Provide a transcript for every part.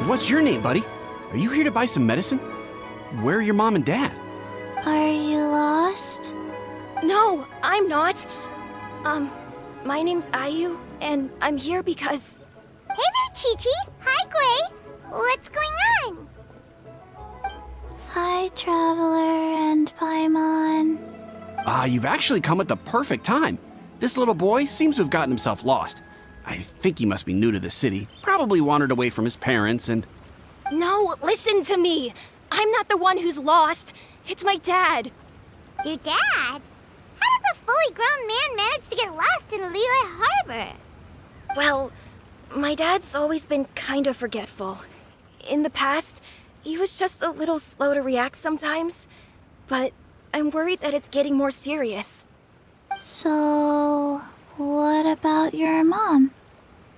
What's your name, buddy? Are you here to buy some medicine? Where are your mom and dad? Are you lost? No, I'm not. My name's Ayu, and I'm here because... Hey there, Chi-Chi! Hi, Gui! What's going on? Hi, Traveler and Paimon. You've actually come at the perfect time. This little boy seems to have gotten himself lost. I think he must be new to the city. Probably wandered away from his parents and... No, listen to me! I'm not the one who's lost. It's my dad. Your dad? How does a fully grown man manage to get lost in Liyue Harbor? Well, my dad's always been kind of forgetful. In the past, he was just a little slow to react sometimes. But I'm worried that it's getting more serious. So, what about your mom?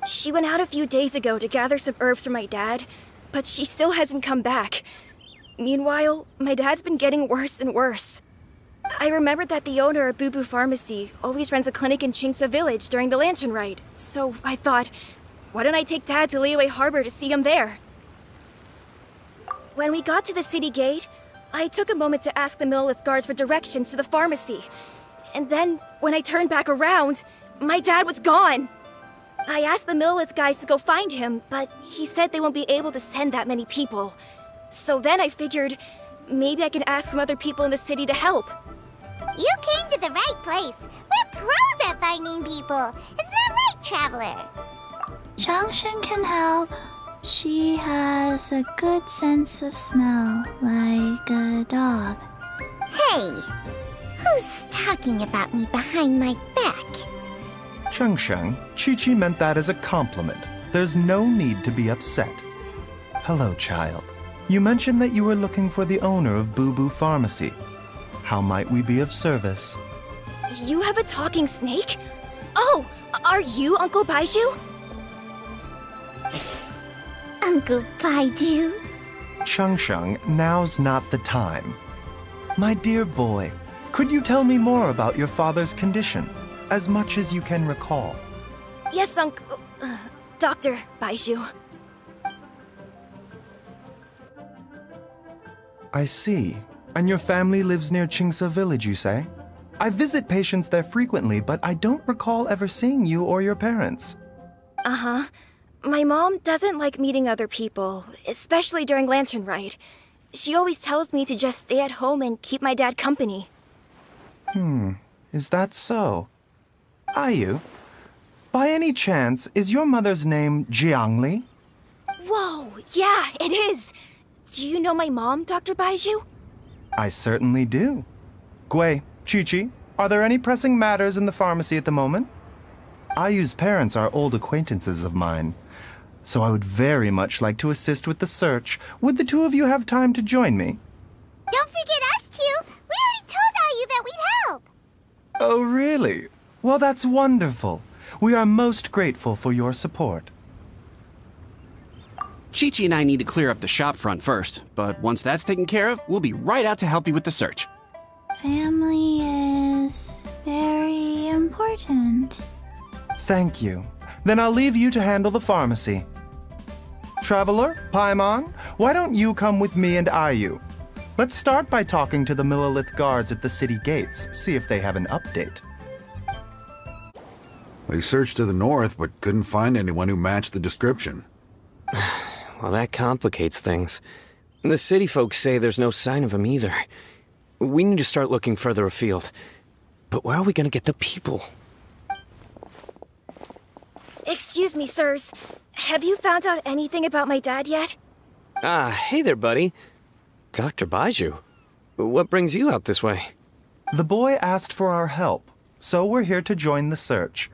She went out a few days ago to gather some herbs for my dad, but she still hasn't come back. Meanwhile, my dad's been getting worse and worse. I remembered that the owner of Boo Boo Pharmacy always runs a clinic in Chingsa Village during the Lantern Ride, so I thought, why don't I take Dad to Liyue Harbor to see him there? When we got to the city gate, I took a moment to ask the Millelith guards for directions to the pharmacy. And then, when I turned back around, my dad was gone! I asked the Millelith guys to go find him, but he said they won't be able to send that many people. So then I figured, maybe I can ask some other people in the city to help. You came to the right place. We're pros at finding people. Isn't that right, Traveler? Junction can help. She has a good sense of smell, like a dog. Hey, who's talking about me behind my back? Chengsheng, Chi-Chi meant that as a compliment. There's no need to be upset. Hello, child. You mentioned that you were looking for the owner of Boo Boo Pharmacy. How might we be of service? You have a talking snake? Oh, are you Uncle Baizhu? Uncle Baizhu? Chengsheng, now's not the time. My dear boy, could you tell me more about your father's condition? As much as you can recall. Yes, Uncle... Dr. Baizhu. I see. And your family lives near Chingsa Village, you say? I visit patients there frequently, but I don't recall ever seeing you or your parents. Uh-huh. My mom doesn't like meeting other people, especially during Lantern Ride. She always tells me to just stay at home and keep my dad company. Is that so? Ayu, by any chance, is your mother's name Jiangli? Whoa, yeah, it is! Do you know my mom, Dr. Baizhu? I certainly do. Gui, Chi-Chi, are there any pressing matters in the pharmacy at the moment? Ayu's parents are old acquaintances of mine, so I would very much like to assist with the search. Would the two of you have time to join me? Don't forget us two! We already told Ayu that we'd help! Oh, really? Well, that's wonderful. We are most grateful for your support. Chi-Chi and I need to clear up the shop front first, but once that's taken care of, we'll be right out to help you with the search. Family is very important. Thank you. Then I'll leave you to handle the pharmacy. Traveler, Paimon, why don't you come with me and Ayu? Let's start by talking to the Millelith guards at the city gates, see if they have an update. They searched to the north, but couldn't find anyone who matched the description. Well, that complicates things. The city folks say there's no sign of him either. We need to start looking further afield. But where are we gonna get the people? Excuse me, sirs. Have you found out anything about my dad yet? Ah, hey there, buddy. Dr. Baizhu. What brings you out this way? The boy asked for our help, so we're here to join the search.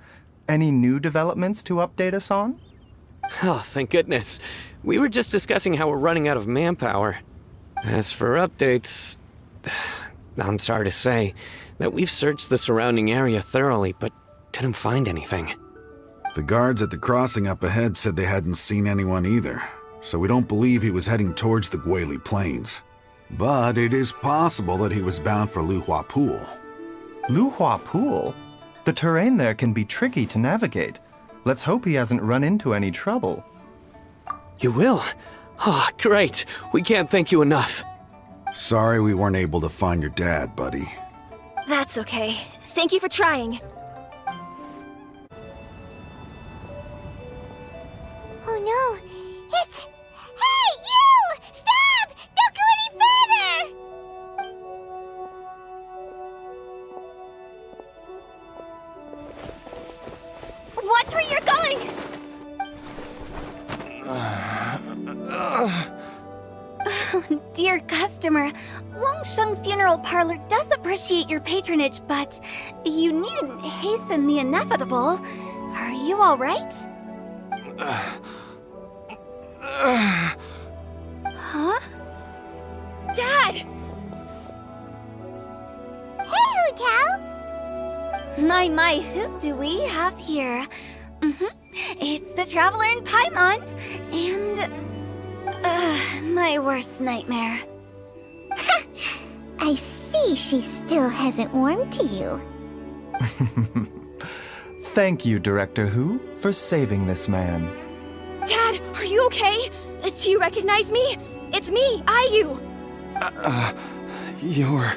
Any new developments to update us on? Oh, thank goodness. We were just discussing how we're running out of manpower. As for updates... I'm sorry to say that we've searched the surrounding area thoroughly, but didn't find anything. The guards at the crossing up ahead said they hadn't seen anyone either, so we don't believe he was heading towards the Guili Plains. But it is possible that he was bound for Luhua Pool. Luhua Pool? The terrain there can be tricky to navigate. Let's hope he hasn't run into any trouble. You will? Oh, great. We can't thank you enough. Sorry we weren't able to find your dad, buddy. That's okay. Thank you for trying. Oh no, it's... Hey, you! Stop! Don't go any further! Watch where you're going! Oh, dear customer, Wangsheng Funeral Parlor does appreciate your patronage, but you needn't hasten the inevitable. Are you all right? Huh? Dad! Hey, Hu Tao! My, who do we have here? It's the Traveler in Paimon, and... my worst nightmare. I see she still hasn't warmed to you. Thank you, Director Hu, for saving this man. Dad, are you okay? Do you recognize me? It's me, Ayu! You're...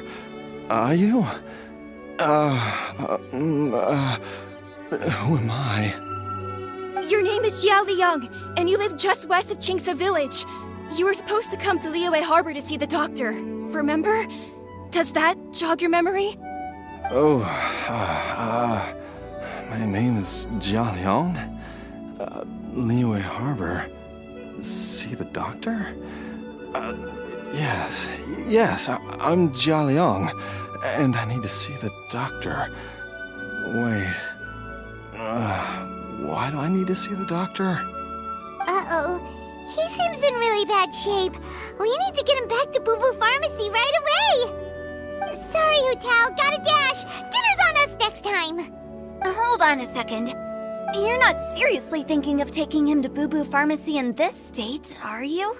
Ayu? Who am I? Your name is Jiao Liang, and you live just west of Qingse Village. You were supposed to come to Liyue Harbor to see the doctor, remember? Does that jog your memory? Oh, my name is Jia Liang. Liyue Harbor. See the doctor? Yes, I'm Jia Liang, and I need to see the doctor. Wait, why do I need to see the doctor? Uh-oh. He seems in really bad shape. We need to get him back to Boo Boo Pharmacy right away. Sorry, Hu Tao. Gotta dash. Dinner's on us next time. Hold on a second. You're not seriously thinking of taking him to Boo Boo Pharmacy in this state, are you?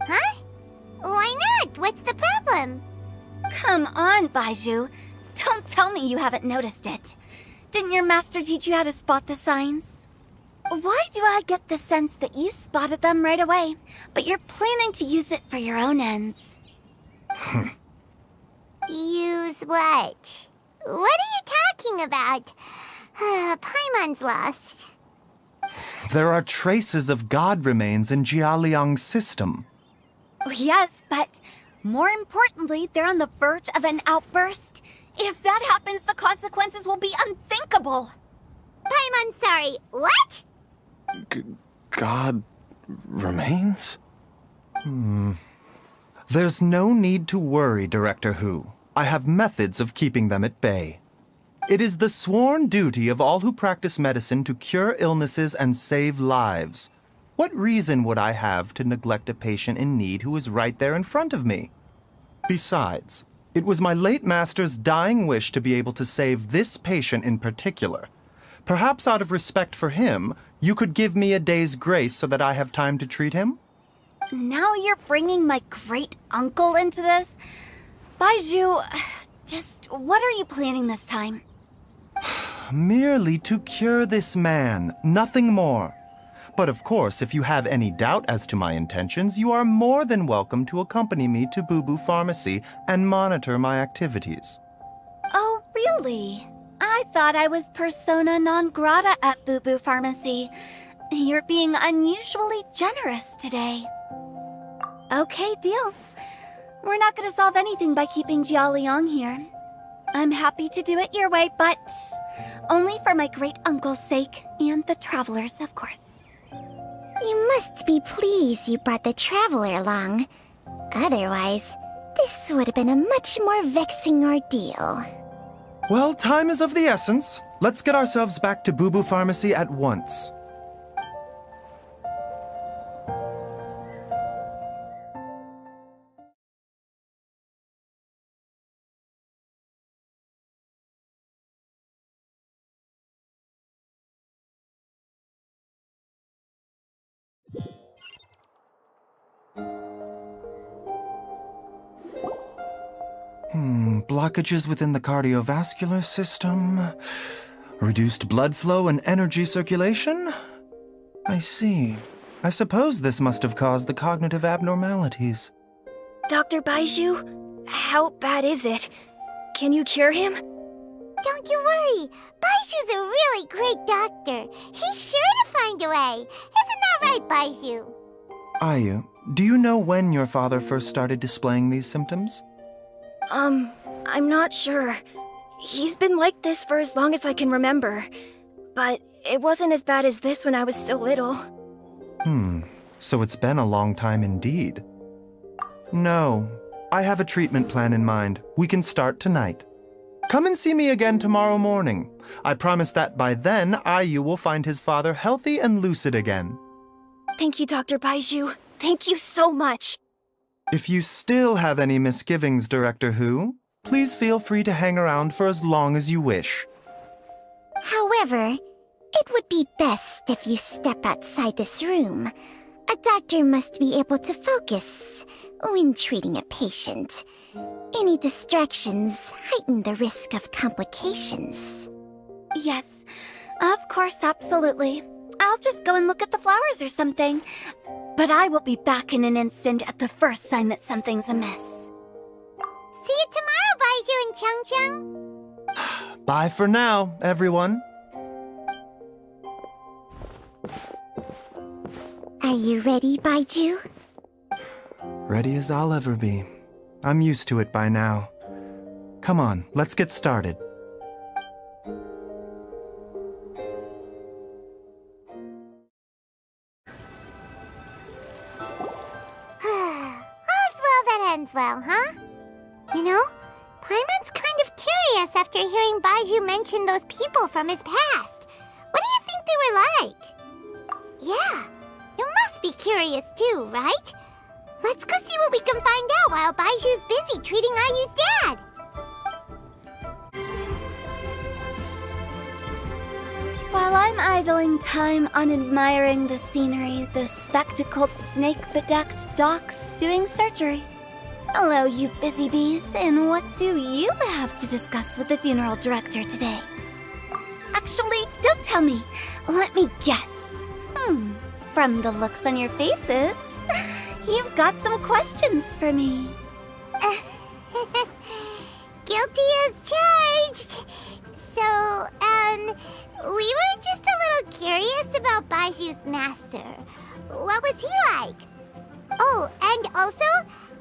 Huh? Why not? What's the problem? Come on, Baizhu. Don't tell me you haven't noticed it. Didn't your master teach you how to spot the signs? Why do I get the sense that you spotted them right away, but you're planning to use it for your own ends? Use what? What are you talking about? Paimon's lost. There are traces of god remains in Jia Liang's system. Yes, but more importantly, they're on the verge of an outburst. If that happens, the consequences will be unthinkable. Paimon, sorry. What? God remains? There's no need to worry, Director Hu. I have methods of keeping them at bay. It is the sworn duty of all who practice medicine to cure illnesses and save lives. What reason would I have to neglect a patient in need who is right there in front of me? Besides, it was my late master's dying wish to be able to save this patient in particular. Perhaps out of respect for him, you could give me a day's grace so that I have time to treat him? Now you're bringing my great-uncle into this? Baizhu, just what are you planning this time? Merely to cure this man, nothing more. But of course, if you have any doubt as to my intentions, you are more than welcome to accompany me to Boo Boo Pharmacy and monitor my activities. Oh, really? I thought I was persona non grata at Boo Boo Pharmacy. You're being unusually generous today. Okay, deal. We're not going to solve anything by keeping Jia Liang here. I'm happy to do it your way, but only for my great-uncle's sake and the travelers, of course. You must be pleased you brought the Traveler along. Otherwise, this would have been a much more vexing ordeal. Well, time is of the essence. Let's get ourselves back to Boo Boo Pharmacy at once. Blockages within the cardiovascular system, reduced blood flow and energy circulation? I see. I suppose this must have caused the cognitive abnormalities. Dr. Baizhu, how bad is it? Can you cure him? Don't you worry. Baizhu's a really great doctor. He's sure to find a way. Isn't that right, Baizhu? Ayu, do you know when your father first started displaying these symptoms? I'm not sure. He's been like this for as long as I can remember. But it wasn't as bad as this when I was still little. So it's been a long time indeed. No, I have a treatment plan in mind. We can start tonight. Come and see me again tomorrow morning. I promise that by then, Ayu will find his father healthy and lucid again. Thank you, Dr. Baizhu. Thank you so much. If you still have any misgivings, Director Hu, please feel free to hang around for as long as you wish. However, it would be best if you step outside this room. A doctor must be able to focus when treating a patient. Any distractions heighten the risk of complications. Yes, of course, absolutely. I'll just go and look at the flowers or something. But I will be back in an instant at the first sign that something's amiss. See you tomorrow, Baizhu and Chang-Chang. Bye for now, everyone. Are you ready, Baizhu? Ready as I'll ever be. I'm used to it by now. Come on, let's get started. All's well that ends well, huh? You know, Paimon's kind of curious after hearing Baizhu mention those people from his past. What do you think they were like? Yeah, you must be curious too, right? Let's go see what we can find out while Baizhu's busy treating Ayu's dad. While I'm idling time on admiring the scenery, the spectacled snake-bedecked docs doing surgery. Hello, you busy bees, and what do you have to discuss with the funeral director today? Actually, don't tell me. Let me guess. From the looks on your faces, you've got some questions for me. Guilty as charged. So, we were just a little curious about Baizhu's master. What was he like? Oh, and also,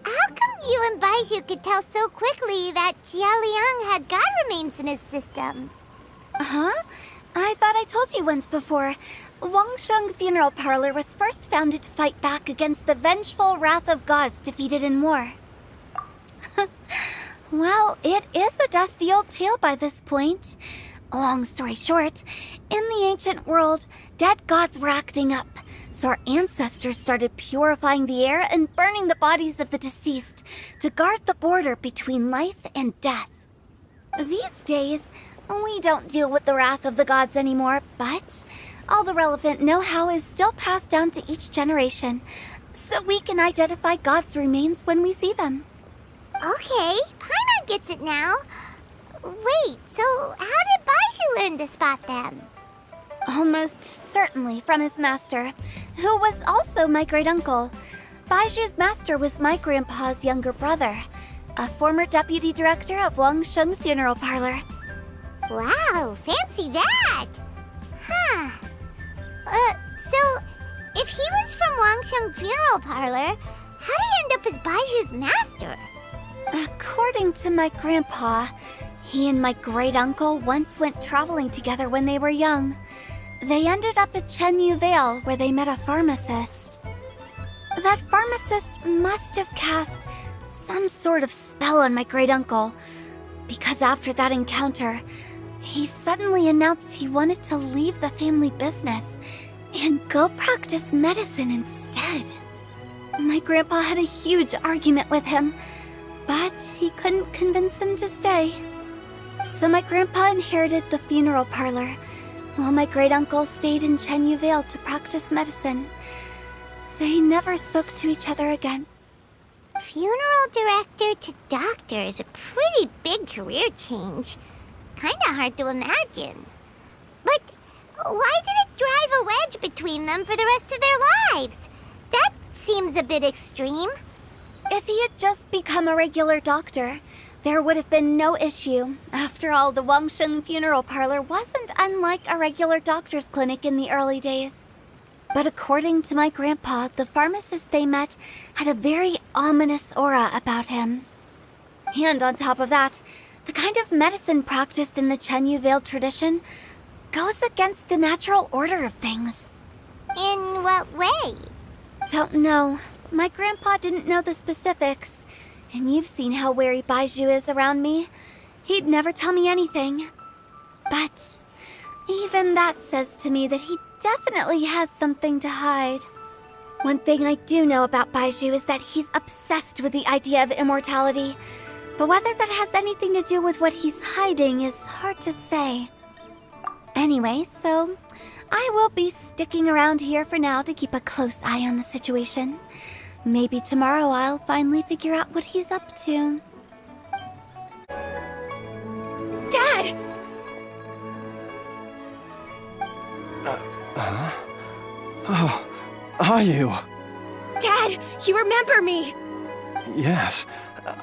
how come you and Baizhu could tell so quickly that Jia Liang had god remains in his system? Huh? I thought I told you once before. Wangsheng Funeral Parlor was first founded to fight back against the vengeful wrath of gods defeated in war. Well, it is a dusty old tale by this point. Long story short, in the ancient world, dead gods were acting up, so our ancestors started purifying the air and burning the bodies of the deceased to guard the border between life and death. These days, we don't deal with the wrath of the gods anymore, but all the relevant know-how is still passed down to each generation, so we can identify gods' remains when we see them. Okay, Paimon gets it now. Wait, so how did Baizhu learn to spot them? Almost certainly from his master, who was also my great-uncle. Baizhu's master was my grandpa's younger brother, a former deputy director of Wangsheng Funeral Parlor. Wow, fancy that! Huh. So, if he was from Wangsheng Funeral Parlor, how did he end up as Baizhu's master? According to my grandpa, he and my great-uncle once went traveling together when they were young. They ended up at Chenyu Vale, where they met a pharmacist. That pharmacist must have cast some sort of spell on my great-uncle, because after that encounter, he suddenly announced he wanted to leave the family business and go practice medicine instead. My grandpa had a huge argument with him, but he couldn't convince him to stay. So my grandpa inherited the funeral parlor, while my great-uncle stayed in Chenyu Vale to practice medicine. They never spoke to each other again. Funeral director to doctor is a pretty big career change. Kinda hard to imagine. But Why did it drive a wedge between them for the rest of their lives? That seems a bit extreme. If he had just become a regular doctor, there would have been no issue. After all, the Wangsheng funeral parlor wasn't unlike a regular doctor's clinic in the early days. But according to my grandpa, the pharmacist they met had a very ominous aura about him. And on top of that, the kind of medicine practiced in the Chenyu Vale tradition goes against the natural order of things. In what way? Don't know. My grandpa didn't know the specifics. And you've seen how wary Baizhu is around me. He'd never tell me anything. But even that says to me that he definitely has something to hide. One thing I do know about Baizhu is that he's obsessed with the idea of immortality. But whether that has anything to do with what he's hiding is hard to say. Anyway, so I will be sticking around here for now to keep a close eye on the situation. Maybe tomorrow I'll finally figure out what he's up to. Dad! Oh, are you? Dad, you remember me! Yes,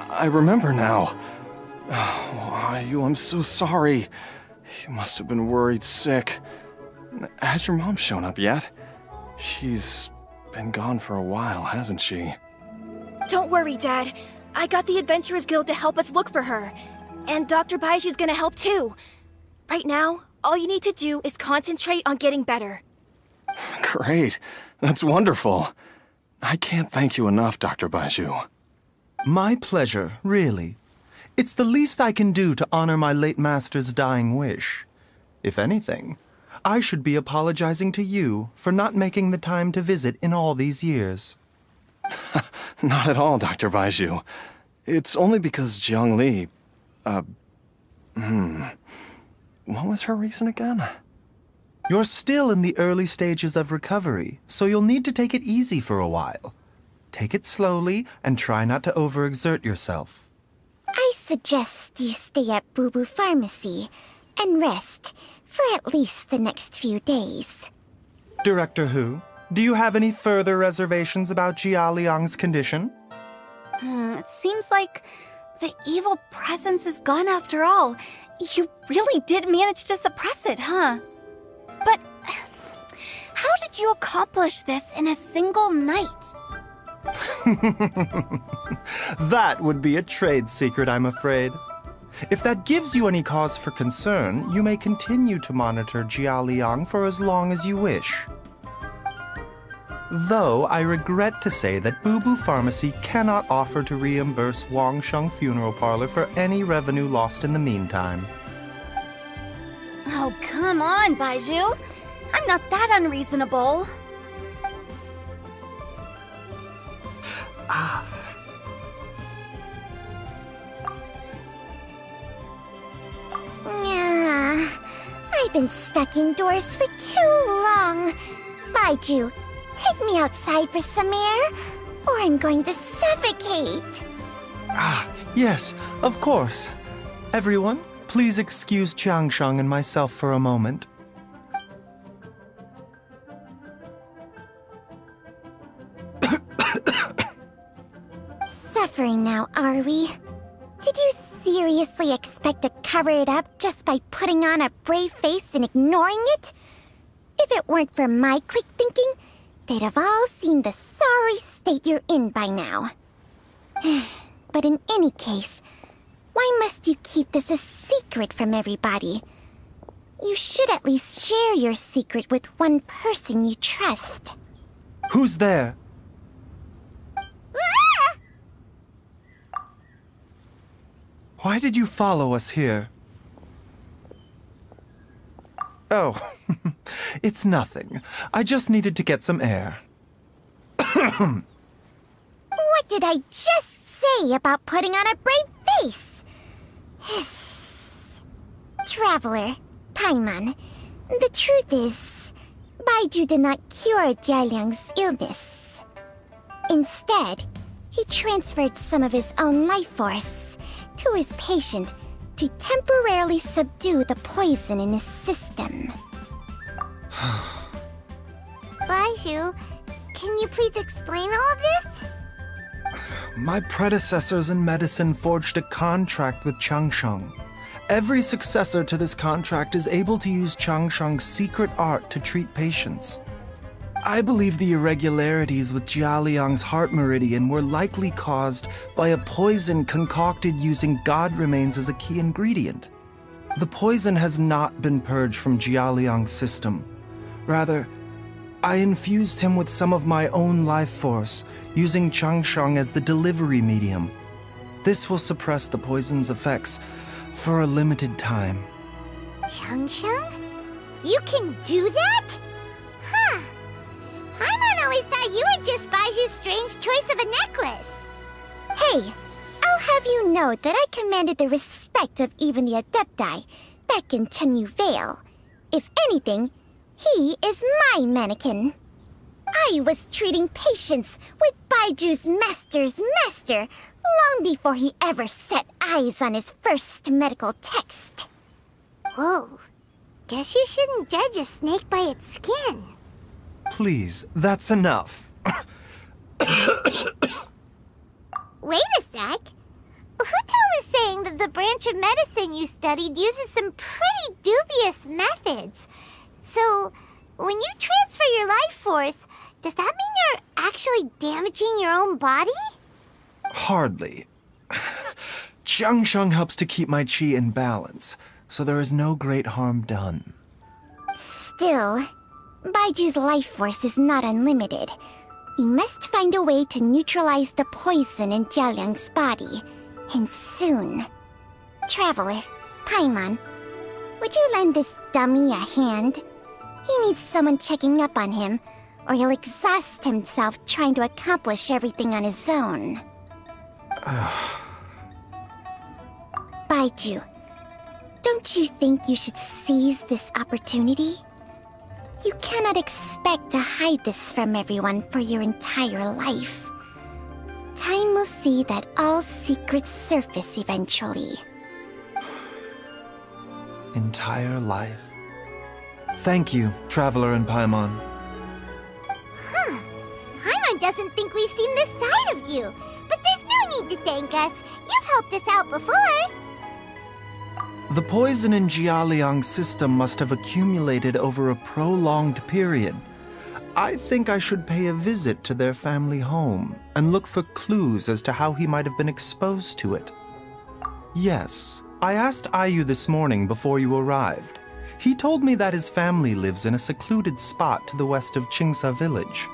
I remember now. Oh, are you? I'm so sorry. You must have been worried sick. Has your mom shown up yet? She's been gone for a while, hasn't she? Don't worry, Dad. I got the Adventurers Guild to help us look for her. And Dr. Baizhu's gonna help too. Right now, all you need to do is concentrate on getting better. Great. That's wonderful. I can't thank you enough, Dr. Baizhu. My pleasure, really. It's the least I can do to honor my late master's dying wish. If anything, I should be apologizing to you for not making the time to visit in all these years. Not at all, Dr. Baizhu. It's only because Jiang Li... What was her reason again? You're still in the early stages of recovery, so you'll need to take it easy for a while. Take it slowly and try not to overexert yourself. I suggest you stay at Boo Boo Pharmacy and rest for at least the next few days. Director Hu, do you have any further reservations about Jia Liang's condition? It seems like the evil presence is gone after all. You really did manage to suppress it, huh? But how did you accomplish this in a single night? That would be a trade secret, I'm afraid. If that gives you any cause for concern, you may continue to monitor Jia Liang for as long as you wish. Though I regret to say that Boo Boo Pharmacy cannot offer to reimburse Wangsheng Funeral Parlor for any revenue lost in the meantime. Oh, come on, Baizhu. I'm not that unreasonable. I've been stuck indoors for too long. Baizhu, take me outside for some air, or I'm going to suffocate. Yes, of course. Everyone, please excuse Qiangsheng and myself for a moment. Suffering now, are we? Did you seriously expect to cover it up just by putting on a brave face and ignoring it? If it weren't for my quick thinking, they'd have all seen the sorry state you're in by now. But in any case, why must you keep this a secret from everybody? You should at least share your secret with one person you trust. Who's there? Why did you follow us here? Oh, it's nothing. I just needed to get some air. What did I just say about putting on a brave face? Traveler, Paimon, the truth is, Baizhu did not cure Jia Liang's illness. Instead, he transferred some of his own life force to his patient to temporarily subdue the poison in his system. Baizhu, can you please explain all of this? My predecessors in medicine forged a contract with Changsheng. Every successor to this contract is able to use Changsheng's secret art to treat patients. I believe the irregularities with Jialiang's heart meridian were likely caused by a poison concocted using god remains as a key ingredient. The poison has not been purged from Jialiang's system. Rather, I infused him with some of my own life force, using Changsheng as the delivery medium. This will suppress the poison's effects for a limited time. Changsheng? You can do that? Huh. Paimon always thought you were just Baizhu's strange choice of a necklace. Hey, I'll have you know that I commanded the respect of even the Adepti back in Chenyu Vale. If anything, he is my mannequin. I was treating patients with Baiju's master's master long before he ever set eyes on his first medical text. Whoa. Guess you shouldn't judge a snake by its skin. Please, that's enough. Wait a sec. Huto was saying that the branch of medicine you studied uses some pretty dubious methods. So, when you transfer your life force, does that mean you're actually damaging your own body? Hardly. Changsheng helps to keep my chi in balance, so there is no great harm done. Still, Baiju's life force is not unlimited. We must find a way to neutralize the poison in Jialiang's body, and soon. Traveler, Paimon, would you lend this dummy a hand? He needs someone checking up on him, or he'll exhaust himself trying to accomplish everything on his own. Baizhu, don't you think you should seize this opportunity? You cannot expect to hide this from everyone for your entire life. Time will see that all secrets surface eventually. Entire life. Thank you, Traveler and Paimon. Huh. Paimon doesn't think we've seen this side of you. But there's no need to thank us. You've helped us out before. The poison in Jialiang's system must have accumulated over a prolonged period. I think I should pay a visit to their family home and look for clues as to how he might have been exposed to it. Yes, I asked Ayu this morning before you arrived. He told me that his family lives in a secluded spot to the west of Qingsa village.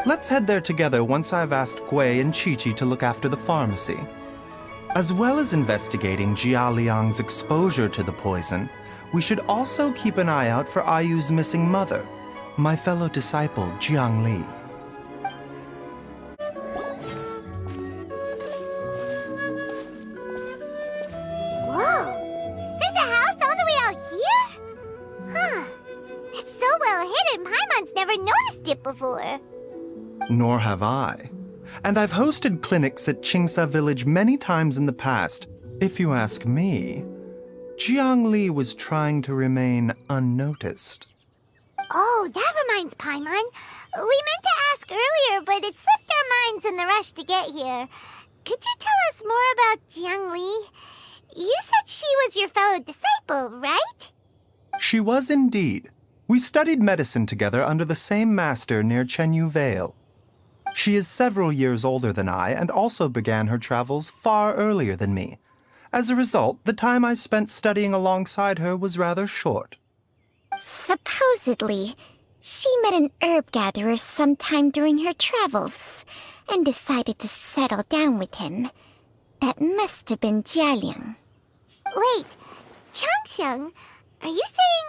Let's head there together once I've asked Gui and Qiqi to look after the pharmacy. As well as investigating Jialiang's exposure to the poison, we should also keep an eye out for Ayu's missing mother, my fellow disciple, Jiangli. Whoa! There's a house all the way out here? Huh. It's so well hidden, Paimon's never noticed it before. Nor have I. And I've hosted clinics at Qingsa village many times in the past. If you ask me, Jiangli was trying to remain unnoticed. Oh, that reminds Paimon. We meant to ask earlier, but it slipped our minds in the rush to get here. Could you tell us more about Jiangli? You said she was your fellow disciple, right? She was indeed. We studied medicine together under the same master near Chenyu Vale. She is several years older than I and also began her travels far earlier than me. As a result, the time I spent studying alongside her was rather short. Supposedly, she met an herb gatherer sometime during her travels and decided to settle down with him. That must have been Jialiang. Wait, Changsheng, are you saying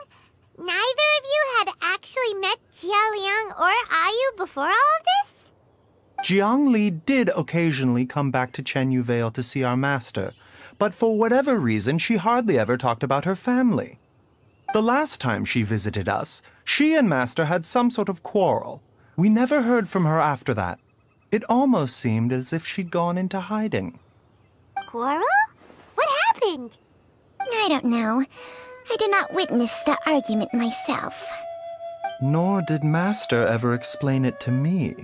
neither of you had actually met Jialiang or Ayu before all of this? Jiangli did occasionally come back to Chenyu Vale to see our master, but for whatever reason, she hardly ever talked about her family. The last time she visited us, she and Master had some sort of quarrel. We never heard from her after that. It almost seemed as if she'd gone into hiding. Quarrel? What happened? I don't know. I did not witness the argument myself. Nor did Master ever explain it to me.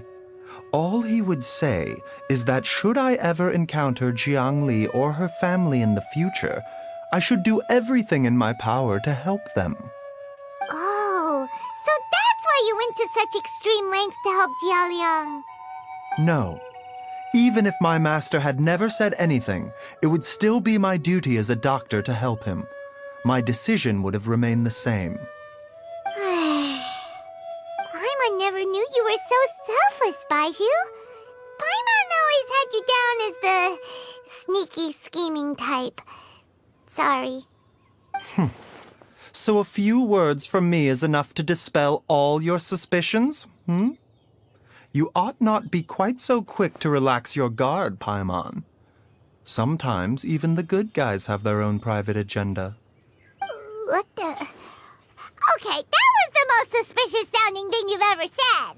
All he would say is that should I ever encounter Jiangli or her family in the future, I should do everything in my power to help them. Oh, so that's why you went to such extreme lengths to help Jialiang. No. Even if my master had never said anything, it would still be my duty as a doctor to help him. My decision would have remained the same. Paimon never knew you were so selfless, Baizhu. Paimon always had you down as the sneaky, scheming type. Sorry. So a few words from me is enough to dispel all your suspicions, You ought not be quite so quick to relax your guard, Paimon. Sometimes even the good guys have their own private agenda. What the... Okay, that was the most suspicious-sounding thing you've ever said.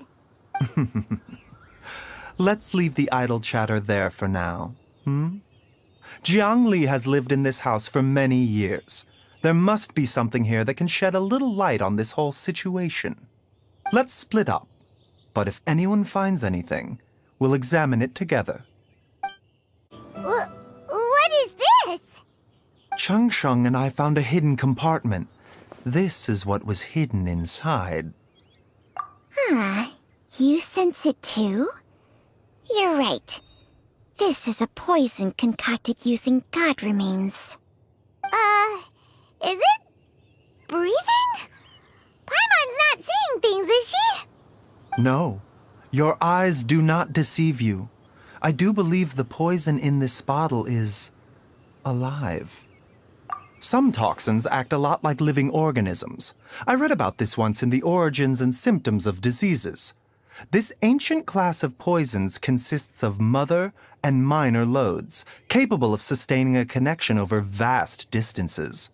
Let's leave the idle chatter there for now, Jiangli has lived in this house for many years. There must be something here that can shed a little light on this whole situation. Let's split up. But if anyone finds anything, we'll examine it together. What is this? Cheng Sheng and I found a hidden compartment. This is what was hidden inside. You sense it too? You're right. This is a poison concocted using god remains. Is it breathing? Paimon's not seeing things, is she? No, your eyes do not deceive you. I do believe the poison in this bottle is alive. Some toxins act a lot like living organisms. I read about this once in the Origins and Symptoms of Diseases. This ancient class of poisons consists of mother and minor loads, capable of sustaining a connection over vast distances.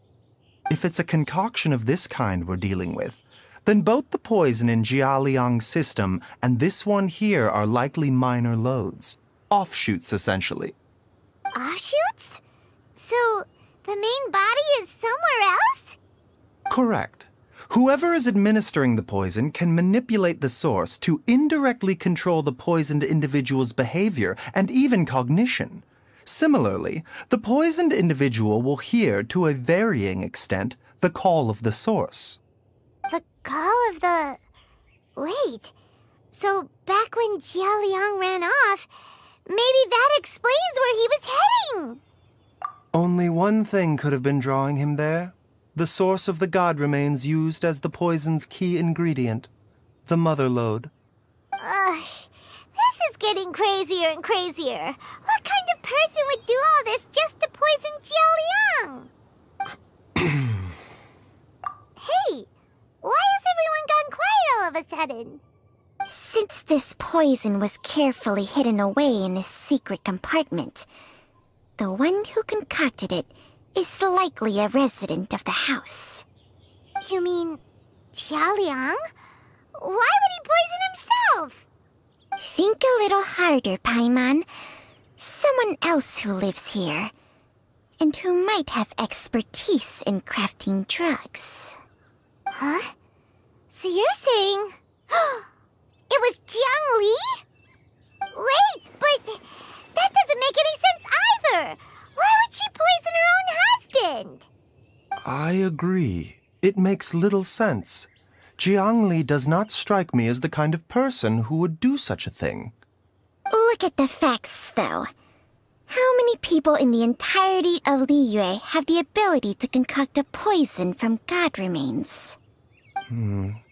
If it's a concoction of this kind we're dealing with, then both the poison in Jialiang's system and this one here are likely minor loads. Offshoots, essentially. Offshoots? So, the main body is somewhere else? Correct. Whoever is administering the poison can manipulate the source to indirectly control the poisoned individual's behavior and even cognition. Similarly, the poisoned individual will hear, to a varying extent, the call of the source. The call of the... Wait, so back when Jialiang ran off, maybe that explains where he was heading! Only one thing could have been drawing him there. The source of the god remains used as the poison's key ingredient, the mother lode. This is getting crazier and crazier. What kind of person would do all this just to poison Jialiang? Hey, why has everyone gone quiet all of a sudden? Since this poison was carefully hidden away in a secret compartment, the one who concocted it is likely a resident of the house. You mean Jialiang? Why would he poison himself? Think a little harder, Paimon. Someone else who lives here, and who might have expertise in crafting drugs. Huh? So you're saying... it was Jiangli? Wait, but that doesn't make any sense either! Why would she poison her own husband? I agree. It makes little sense. Jiangli does not strike me as the kind of person who would do such a thing. Look at the facts, though. How many people in the entirety of Liyue have the ability to concoct a poison from god remains?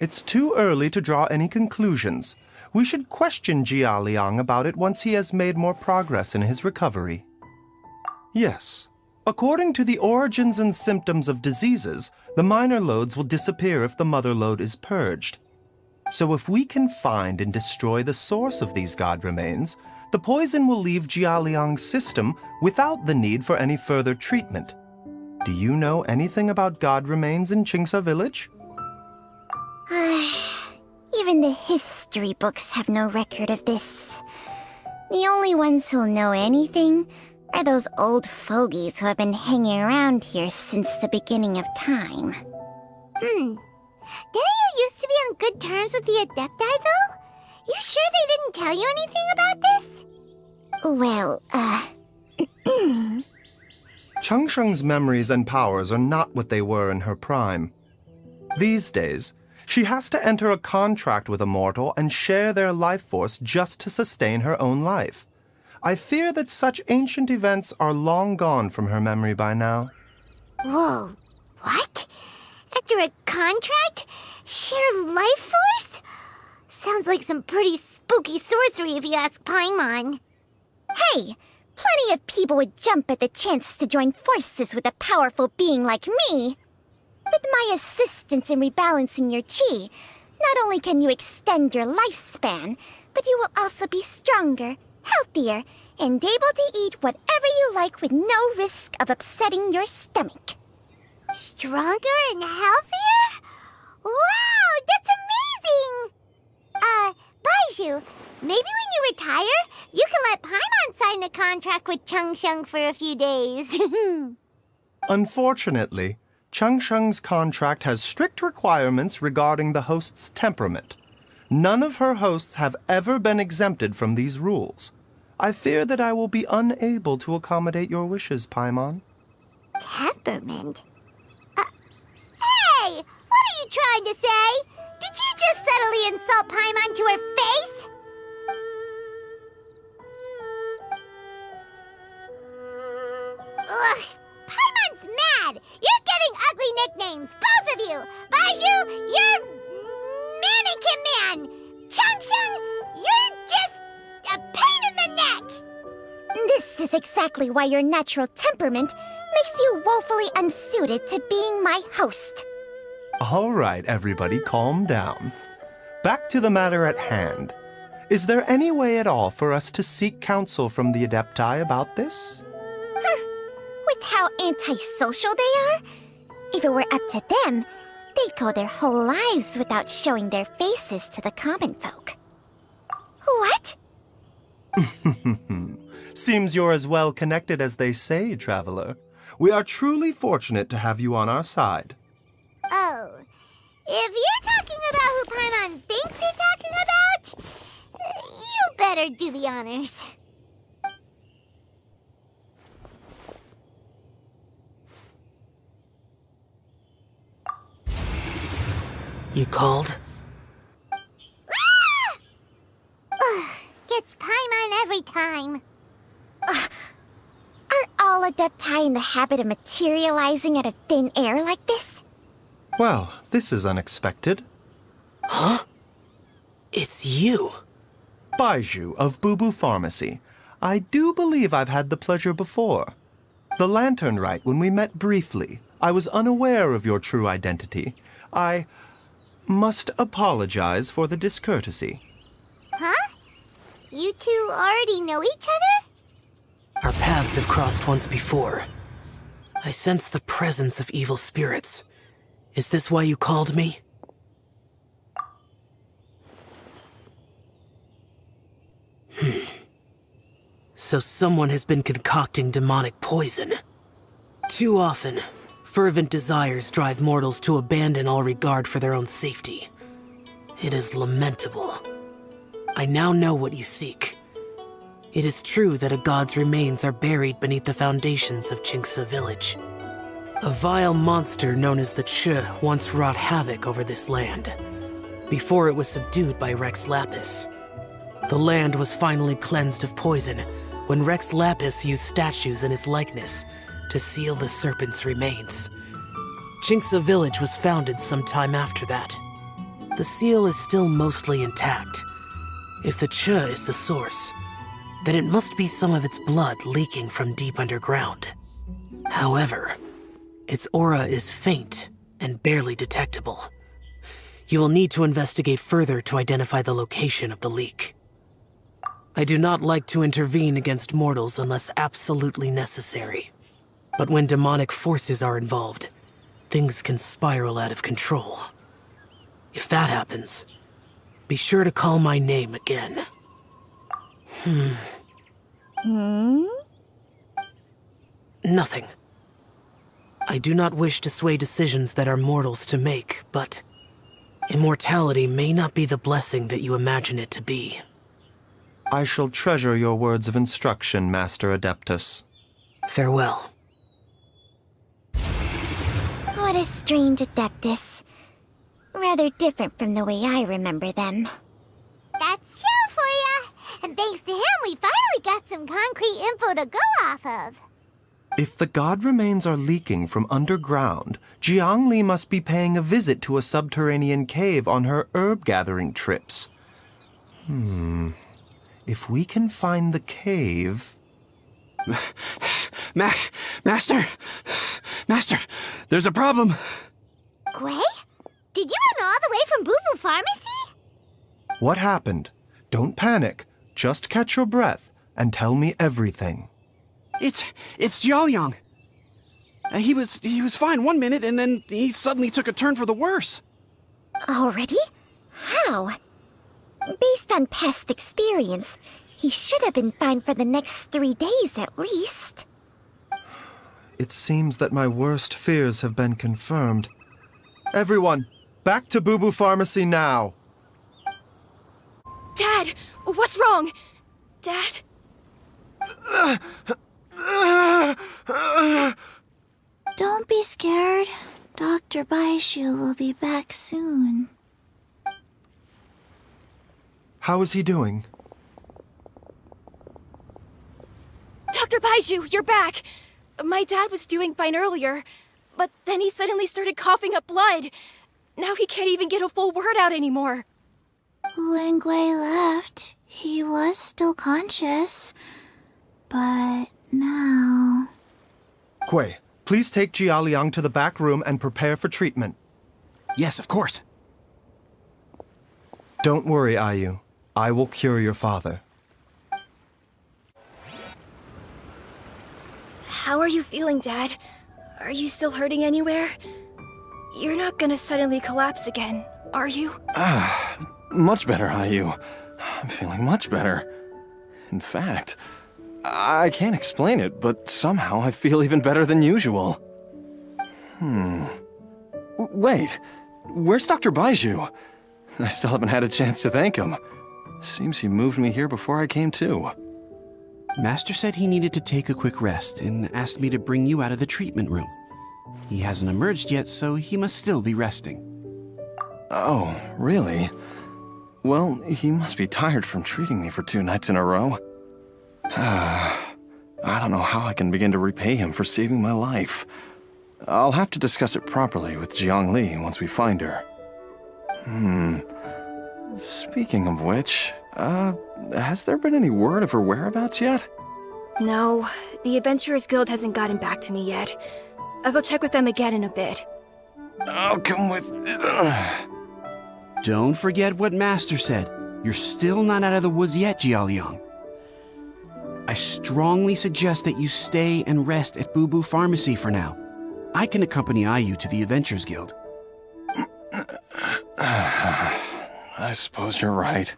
It's too early to draw any conclusions. We should question Jialiang about it once he has made more progress in his recovery. Yes. According to the Origins and Symptoms of Diseases, the minor loads will disappear if the mother lode is purged. So if we can find and destroy the source of these god remains, the poison will leave Jialiang's system without the need for any further treatment. Do you know anything about god remains in Qingsa village? Even the history books have no record of this. The only ones who'll know anything are those old fogies who have been hanging around here since the beginning of time. Didn't you used to be on good terms with the Adepti, though? You sure they didn't tell you anything about this? Well, Changsheng's memories and powers are not what they were in her prime. These days, she has to enter a contract with a mortal and share their life force just to sustain her own life. I fear that such ancient events are long gone from her memory by now. Whoa, what? Enter a contract? Share life force? Sounds like some pretty spooky sorcery if you ask Paimon. hey, plenty of people would jump at the chance to join forces with a powerful being like me. With my assistance in rebalancing your chi, not only can you extend your lifespan, but you will also be stronger, healthier, and able to eat whatever you like with no risk of upsetting your stomach. Stronger and healthier? Wow, that's amazing! Baizhu, maybe when you retire, you can let Paimon sign a contract with Changsheng for a few days. Unfortunately, Changsheng's contract has strict requirements regarding the host's temperament. None of her hosts have ever been exempted from these rules. I fear that I will be unable to accommodate your wishes, Paimon. Temperament? Hey! What are you trying to say? Did you just subtly insult Paimon to her face? Ugh! Paimon's mad! You're getting ugly nicknames, both of you! Baizhu, you're Mannequin Man! Changsheng, you're just a pain in the neck! This is exactly why your natural temperament makes you woefully unsuited to being my host. All right, everybody, calm down. Back to the matter at hand. Is there any way at all for us to seek counsel from the Adepti about this? With how antisocial they are, if it were up to them, they'd go their whole lives without showing their faces to the common folk. What? Seems you're as well connected as they say, traveler. We are truly fortunate to have you on our side. Oh, if you're talking about who Paimon thinks you're talking about, you better do the honors. You called? Ah! Ugh, gets Paimon every time. Are all Adepti in the habit of materializing out of thin air like this? Well, this is unexpected. Huh? It's you. Baizhu of Bubu Pharmacy. I do believe I've had the pleasure before. The Lantern Rite, when we met briefly, I was unaware of your true identity. I must apologize for the discourtesy. Huh? You two already know each other? Our paths have crossed once before. I sense the presence of evil spirits. Is this why you called me? So someone has been concocting demonic poison. Too often, fervent desires drive mortals to abandon all regard for their own safety. It is lamentable. I now know what you seek. It is true that a god's remains are buried beneath the foundations of Qingce village. A vile monster known as the Che once wrought havoc over this land, before it was subdued by Rex Lapis. The land was finally cleansed of poison when Rex Lapis used statues in his likeness to seal the serpent's remains. Qingce village was founded some time after that. The seal is still mostly intact. If the Che is the source, then it must be some of its blood leaking from deep underground. However, its aura is faint and barely detectable. You will need to investigate further to identify the location of the leak. I do not like to intervene against mortals unless absolutely necessary. But when demonic forces are involved, things can spiral out of control. If that happens, be sure to call my name again. Nothing. I do not wish to sway decisions that are mortals to make, but Immortality may not be the blessing that you imagine it to be. I shall treasure your words of instruction, Master Adeptus. Farewell. What a strange Adeptus. Rather different from the way I remember them. That's Xiao for ya! And thanks to him, we finally got some concrete info to go off of. If the god remains are leaking from underground, Jiangli must be paying a visit to a subterranean cave on her herb-gathering trips. If we can find the cave... Master! Master, there's a problem. Gwei? Did you run all the way from Boo Boo Pharmacy? What happened? Don't panic. Just catch your breath and tell me everything. It's Jiaoliang. He was fine one minute, and then he suddenly took a turn for the worse. Already? How? Based on past experience, he should have been fine for the next 3 days at least. It seems that my worst fears have been confirmed. Everyone, back to Boo Boo Pharmacy now! Dad! What's wrong? Dad? Don't be scared. Dr. Baizhu will be back soon. How is he doing? Dr. Baizhu, you're back! My dad was doing fine earlier, but then he suddenly started coughing up blood. Now he can't even get a full word out anymore. When Gwei left, he was still conscious. But now... Gwei, please take Jiaoliang to the back room and prepare for treatment. Yes, of course. Don't worry, Ayu. I will cure your father. How are you feeling, Dad? Are you still hurting anywhere? You're not gonna suddenly collapse again, are you? Much better, Ayu. I'm feeling much better. In fact, I can't explain it, but somehow I feel even better than usual. Wait, where's Dr. Baizhu? I still haven't had a chance to thank him. Seems he moved me here before I came to. Master said he needed to take a quick rest and asked me to bring you out of the treatment room. He hasn't emerged yet, so he must still be resting. Oh, really? Well, he must be tired from treating me for 2 nights in a row. I don't know how I can begin to repay him for saving my life. I'll have to discuss it properly with Jiangli once we find her. Speaking of which, has there been any word of her whereabouts yet? No, the Adventurers Guild hasn't gotten back to me yet. I'll go check with them again in a bit. I'll come with... Don't forget what Master said. You're still not out of the woods yet, Jiaoliang. I strongly suggest that you stay and rest at Boo Boo Pharmacy for now. I can accompany Ayu to the Adventurers Guild. I suppose you're right.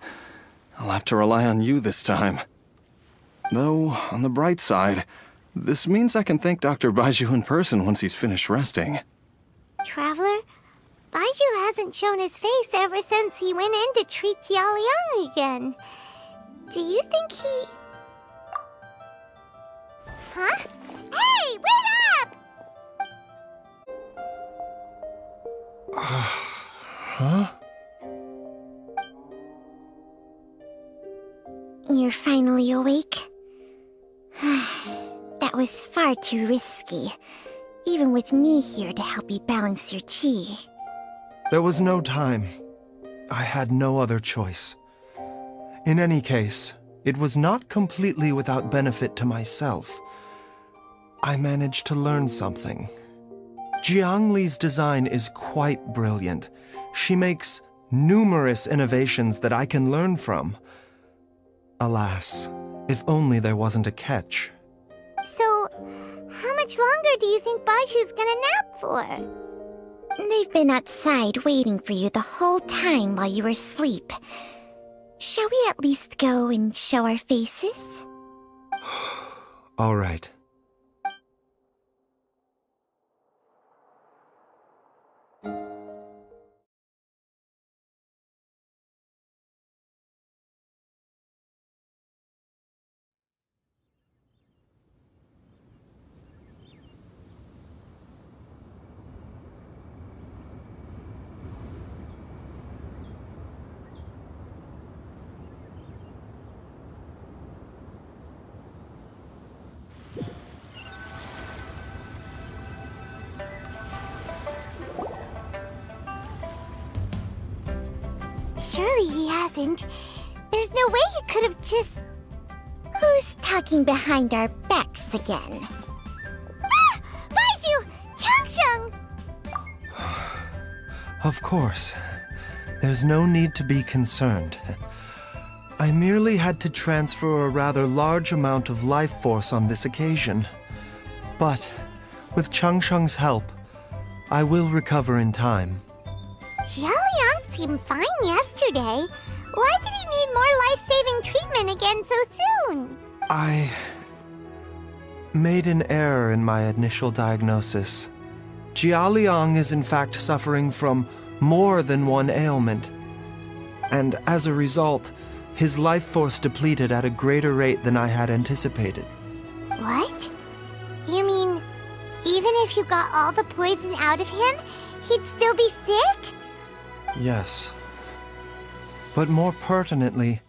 I'll have to rely on you this time. Though, on the bright side, this means I can thank Dr. Baizhu in person once he's finished resting. Traveler, Baizhu hasn't shown his face ever since he went in to treat Jiaoliang again. Do you think he... Huh? Hey, wait up! Huh? You're finally awake? That was far too risky, even with me here to help you balance your chi. There was no time. I had no other choice. In any case, it was not completely without benefit to myself. I managed to learn something. Jiangli's design is quite brilliant. She makes numerous innovations that I can learn from. Alas, if only there wasn't a catch. So, how much longer do you think Baizhu's gonna nap for? They've been outside waiting for you the whole time while you were asleep. Shall we at least go and show our faces? All right. Surely he hasn't. There's no way he could have just... Who's talking behind our backs again? Ah! Baizhu! Changsheng! Of course. There's no need to be concerned. I merely had to transfer a rather large amount of life force on this occasion. But, with Changsheng's help, I will recover in time. Jialiang seemed fine yesterday. Why did he need more life-saving treatment again so soon? I made an error in my initial diagnosis. Jialiang is in fact suffering from more than one ailment. And as a result, his life force depleted at a greater rate than I had anticipated. What? You mean, even if you got all the poison out of him, he'd still be sick? Yes. But more pertinently,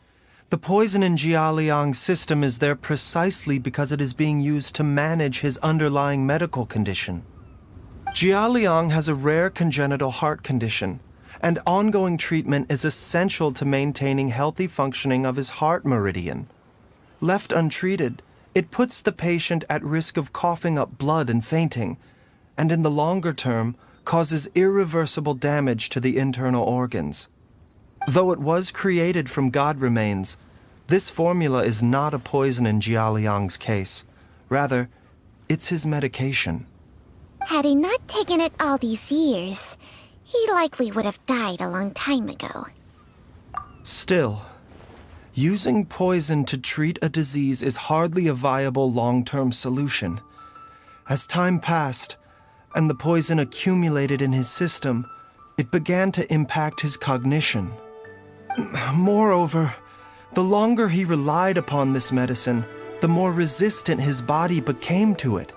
the poison in Jialiang's system is there precisely because it is being used to manage his underlying medical condition. Jialiang has a rare congenital heart condition, and ongoing treatment is essential to maintaining healthy functioning of his heart meridian. Left untreated, it puts the patient at risk of coughing up blood and fainting, and in the longer term, causes irreversible damage to the internal organs. Though it was created from God remains, this formula is not a poison in Jialiang's case. Rather, it's his medication. Had he not taken it all these years, he likely would have died a long time ago. Still, using poison to treat a disease is hardly a viable long-term solution. As time passed, and the poison accumulated in his system, it began to impact his cognition. Moreover, the longer he relied upon this medicine, the more resistant his body became to it.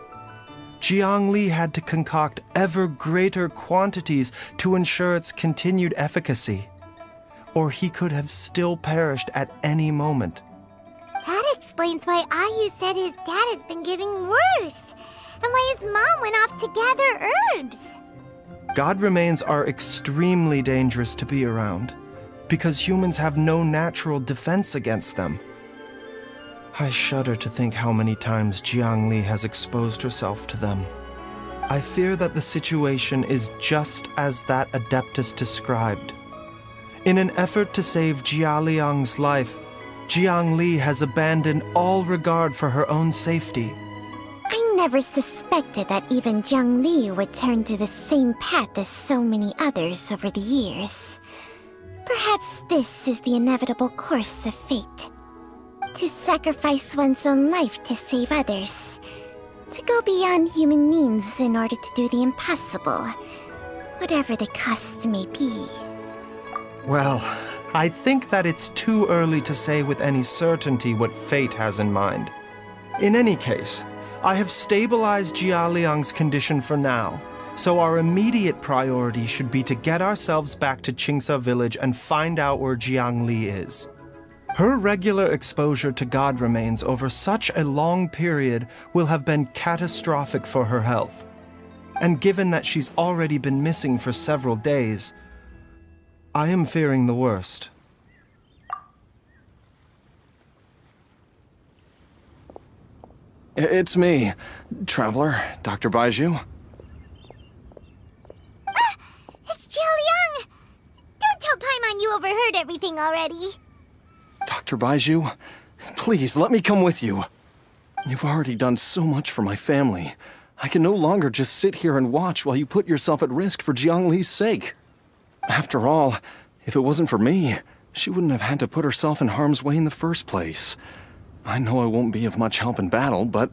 Jiang Li had to concoct ever greater quantities to ensure its continued efficacy, or he could have still perished at any moment. That explains why Ayu said his dad has been getting worse, and why his mom went off to gather herbs. God remains are extremely dangerous to be around, because humans have no natural defense against them. I shudder to think how many times Jiang Li has exposed herself to them. I fear that the situation is just as that Adeptus described. In an effort to save Jialiang's life, Jiang Li has abandoned all regard for her own safety. I never suspected that even Jiang Li would turn to the same path as so many others over the years. Perhaps this is the inevitable course of fate. To sacrifice one's own life to save others. To go beyond human means in order to do the impossible. Whatever the cost may be. Well, I think that it's too early to say with any certainty what fate has in mind. In any case, I have stabilized Jialiang's condition for now, so our immediate priority should be to get ourselves back to Qingsa village and find out where Jiang Li is. Her regular exposure to God remains over such a long period will have been catastrophic for her health. And given that she's already been missing for several days, I am fearing the worst. It's me, Traveler, Dr. Baizhu. Ah! It's Jialiang! Don't tell Paimon you overheard everything already. Dr. Baizhu, please let me come with you. You've already done so much for my family. I can no longer just sit here and watch while you put yourself at risk for Jiang Li's sake. After all, if it wasn't for me, she wouldn't have had to put herself in harm's way in the first place. I know I won't be of much help in battle, but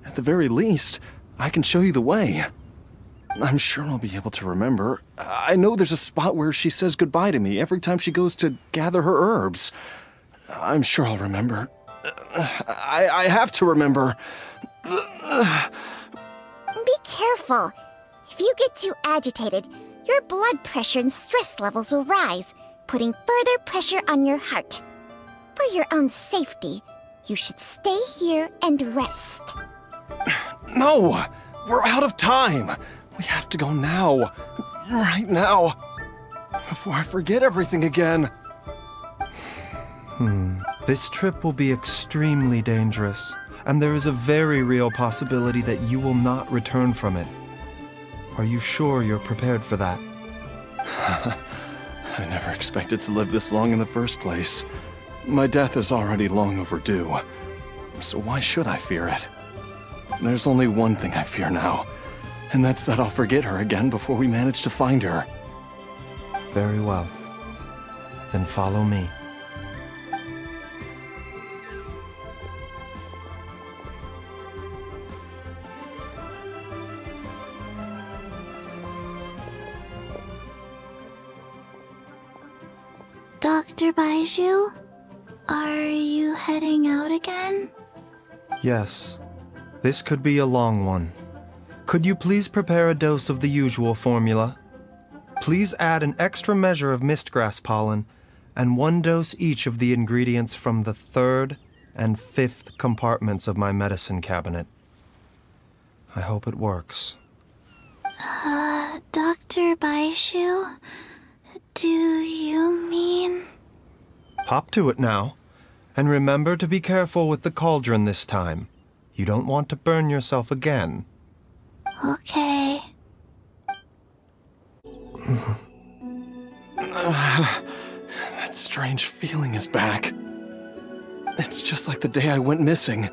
at the very least, I can show you the way. I'm sure I'll be able to remember. I know there's a spot where she says goodbye to me every time she goes to gather her herbs. I'm sure I'll remember. I have to remember. Be careful. If you get too agitated, your blood pressure and stress levels will rise, putting further pressure on your heart. For your own safety, you should stay here and rest. No! We're out of time! We have to go now. Right now. Before I forget everything again. This trip will be extremely dangerous, and there is a very real possibility that you will not return from it. Are you sure you're prepared for that? I never expected to live this long in the first place. My death is already long overdue. So why should I fear it? There's only one thing I fear now, and that's that I'll forget her again before we manage to find her. Very well. Then follow me. Dr. Baizhu, are you heading out again? Yes. This could be a long one. Could you please prepare a dose of the usual formula? Please add an extra measure of mistgrass pollen and 1 dose each of the ingredients from the 3rd and 5th compartments of my medicine cabinet. I hope it works. Dr. Baizhu, do you mean... Hop to it now. And remember to be careful with the cauldron this time. You don't want to burn yourself again. Okay. That strange feeling is back. It's just like the day I went missing.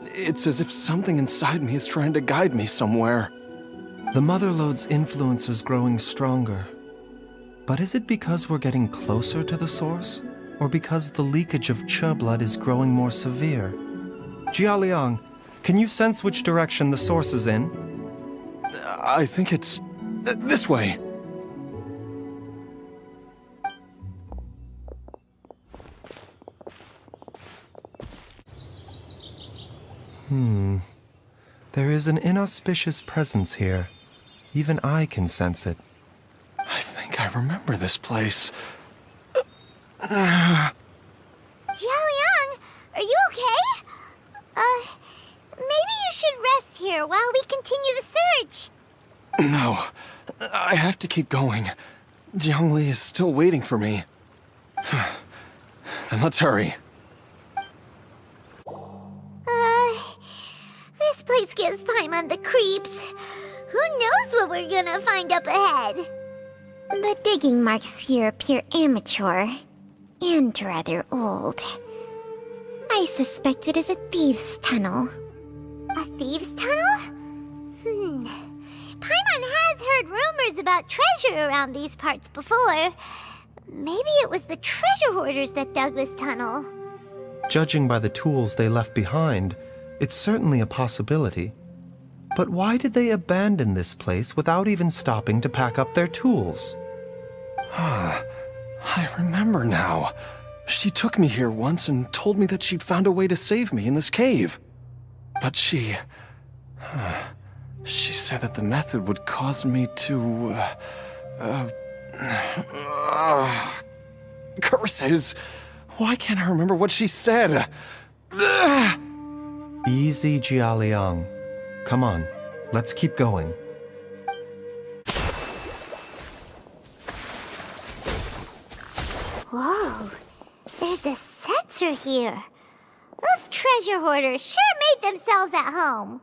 It's as if something inside me is trying to guide me somewhere. The Mother Lode's influence is growing stronger. But is it because we're getting closer to the source? Or because the leakage of Che blood is growing more severe? Jialiang, can you sense which direction the source is in? I think it's... this way. There is an inauspicious presence here. Even I can sense it. I think I remember this place. Jialiang, are you okay? Maybe you should rest here while we continue the search. No, I have to keep going. Jiangli is still waiting for me. Then let's hurry. This place gives Paimon the creeps. Who knows what we're gonna find up ahead? The digging marks here appear amateur and rather old. I suspect it is a thieves' tunnel. A thieves' tunnel? Paimon has heard rumors about treasure around these parts before. Maybe it was the treasure hoarders that dug this tunnel. Judging by the tools they left behind, it's certainly a possibility. But why did they abandon this place without even stopping to pack up their tools? I remember now. She took me here once and told me that she'd found a way to save me in this cave. But she said that the method would cause me to... curses! Why can't I remember what she said? Easy, Jialiang. Come on, let's keep going. Whoa, there's a sensor here. Those treasure hoarders sure made themselves at home.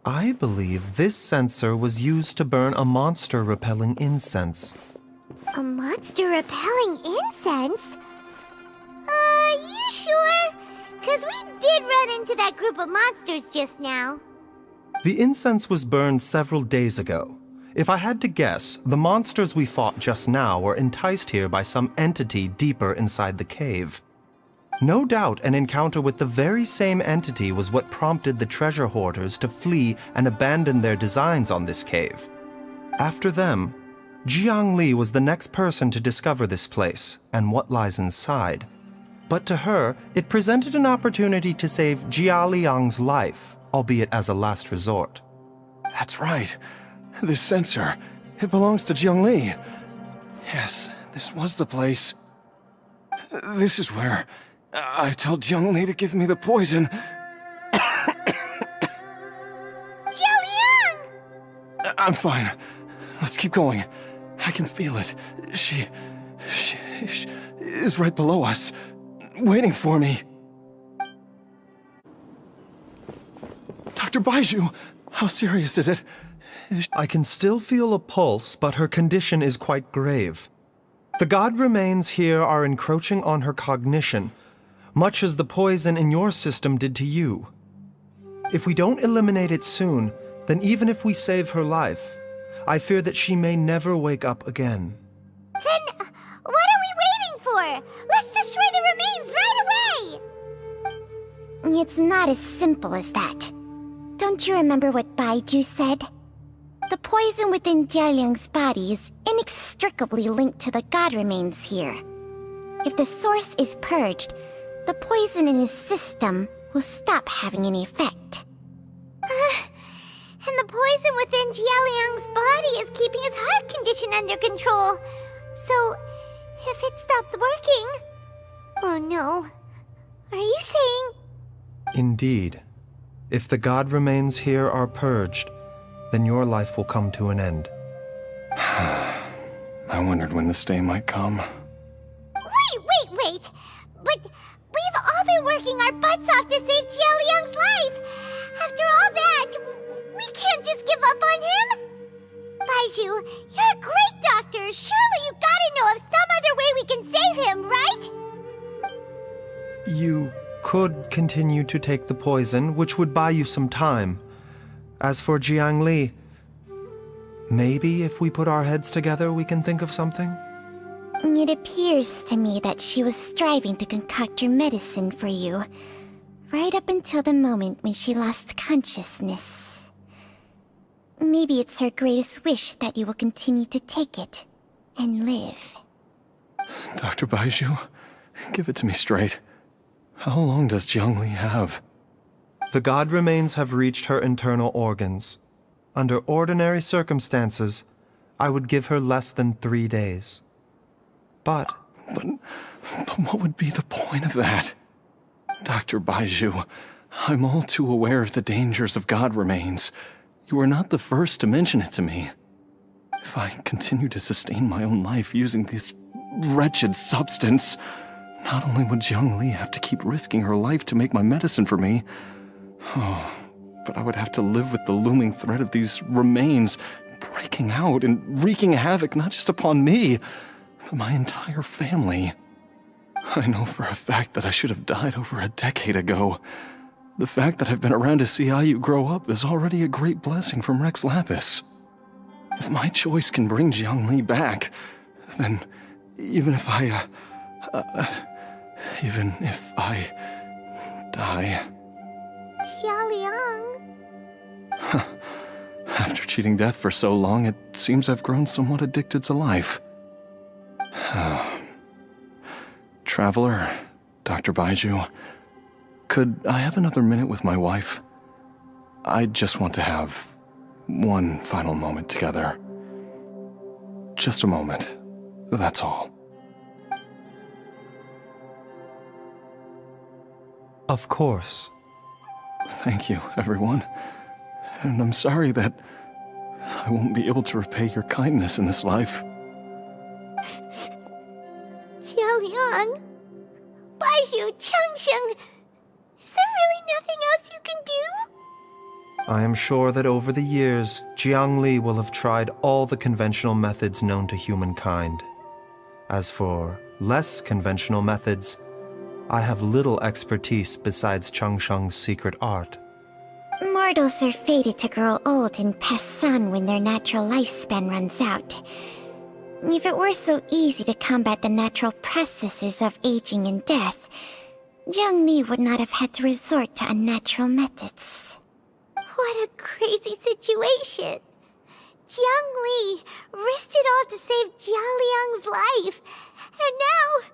I believe this sensor was used to burn a monster-repelling incense. A monster repelling incense? You sure? 'Cause we did run into that group of monsters just now. The incense was burned several days ago. If I had to guess, the monsters we fought just now were enticed here by some entity deeper inside the cave. No doubt an encounter with the very same entity was what prompted the treasure hoarders to flee and abandon their designs on this cave. After them, Jiang Li was the next person to discover this place and what lies inside. But to her, it presented an opportunity to save Jia Liang's life, albeit as a last resort. That's right. This sensor, it belongs to Jiangli. Yes, this was the place. This is where I told Jiangli to give me the poison. Jiaoliang! I'm fine. Let's keep going. I can feel it. She is right below us, waiting for me. Dr. Baizhu, how serious is it? I can still feel a pulse, but her condition is quite grave. The god remains here are encroaching on her cognition, much as the poison in your system did to you. If we don't eliminate it soon, then even if we save her life, I fear that she may never wake up again. Then what are we waiting for? Let's destroy the remains right away! It's not as simple as that. Don't you remember what Baizhu said? The poison within Jialiang's body is inextricably linked to the god remains here. If the source is purged, the poison in his system will stop having any effect. And the poison within Jialiang's body is keeping his heart condition under control. So, if it stops working... Oh no. Are you saying... Indeed. If the god remains here are purged, then your life will come to an end. I wondered when this day might come. Wait! But we've all been working our butts off to save Jialiang's life! After all that, we can't just give up on him! Baizhu, you're a great doctor! Surely you gotta know of some other way we can save him, right? You could continue to take the poison, which would buy you some time. As for Jiangli, maybe if we put our heads together, we can think of something? It appears to me that she was striving to concoct your medicine for you, right up until the moment when she lost consciousness. Maybe it's her greatest wish that you will continue to take it and live. Dr. Baizhu, give it to me straight. How long does Jiangli have? The god remains have reached her internal organs. Under ordinary circumstances, I would give her less than 3 days. But what would be the point of that? Dr. Baizhu, I'm all too aware of the dangers of god remains. You are not the first to mention it to me. If I continue to sustain my own life using this wretched substance, not only would Jiangli have to keep risking her life to make my medicine for me, but I would have to live with the looming threat of these remains breaking out and wreaking havoc not just upon me, but my entire family. I know for a fact that I should have died over a decade ago. The fact that I've been around to see how you grow up is already a great blessing from Rex Lapis. If my choice can bring Jiangli back, then even if I die... Jialiang... After cheating death for so long, it seems I've grown somewhat addicted to life. Traveler, Dr. Baizhu, could I have another minute with my wife? I just want to have one final moment together. Just a moment, that's all. of course. Thank you, everyone. And I'm sorry that I won't be able to repay your kindness in this life. Jiaoliang, Baizhu, Changsheng, is there really nothing else you can do? I am sure that over the years, Jiangli will have tried all the conventional methods known to humankind. As for less conventional methods, I have little expertise besides Changsheng's secret art. Mortals are fated to grow old and pass on when their natural lifespan runs out. If it were so easy to combat the natural processes of aging and death, Jiangli would not have had to resort to unnatural methods. What a crazy situation! Jiangli risked it all to save Jiaoliang's life, and now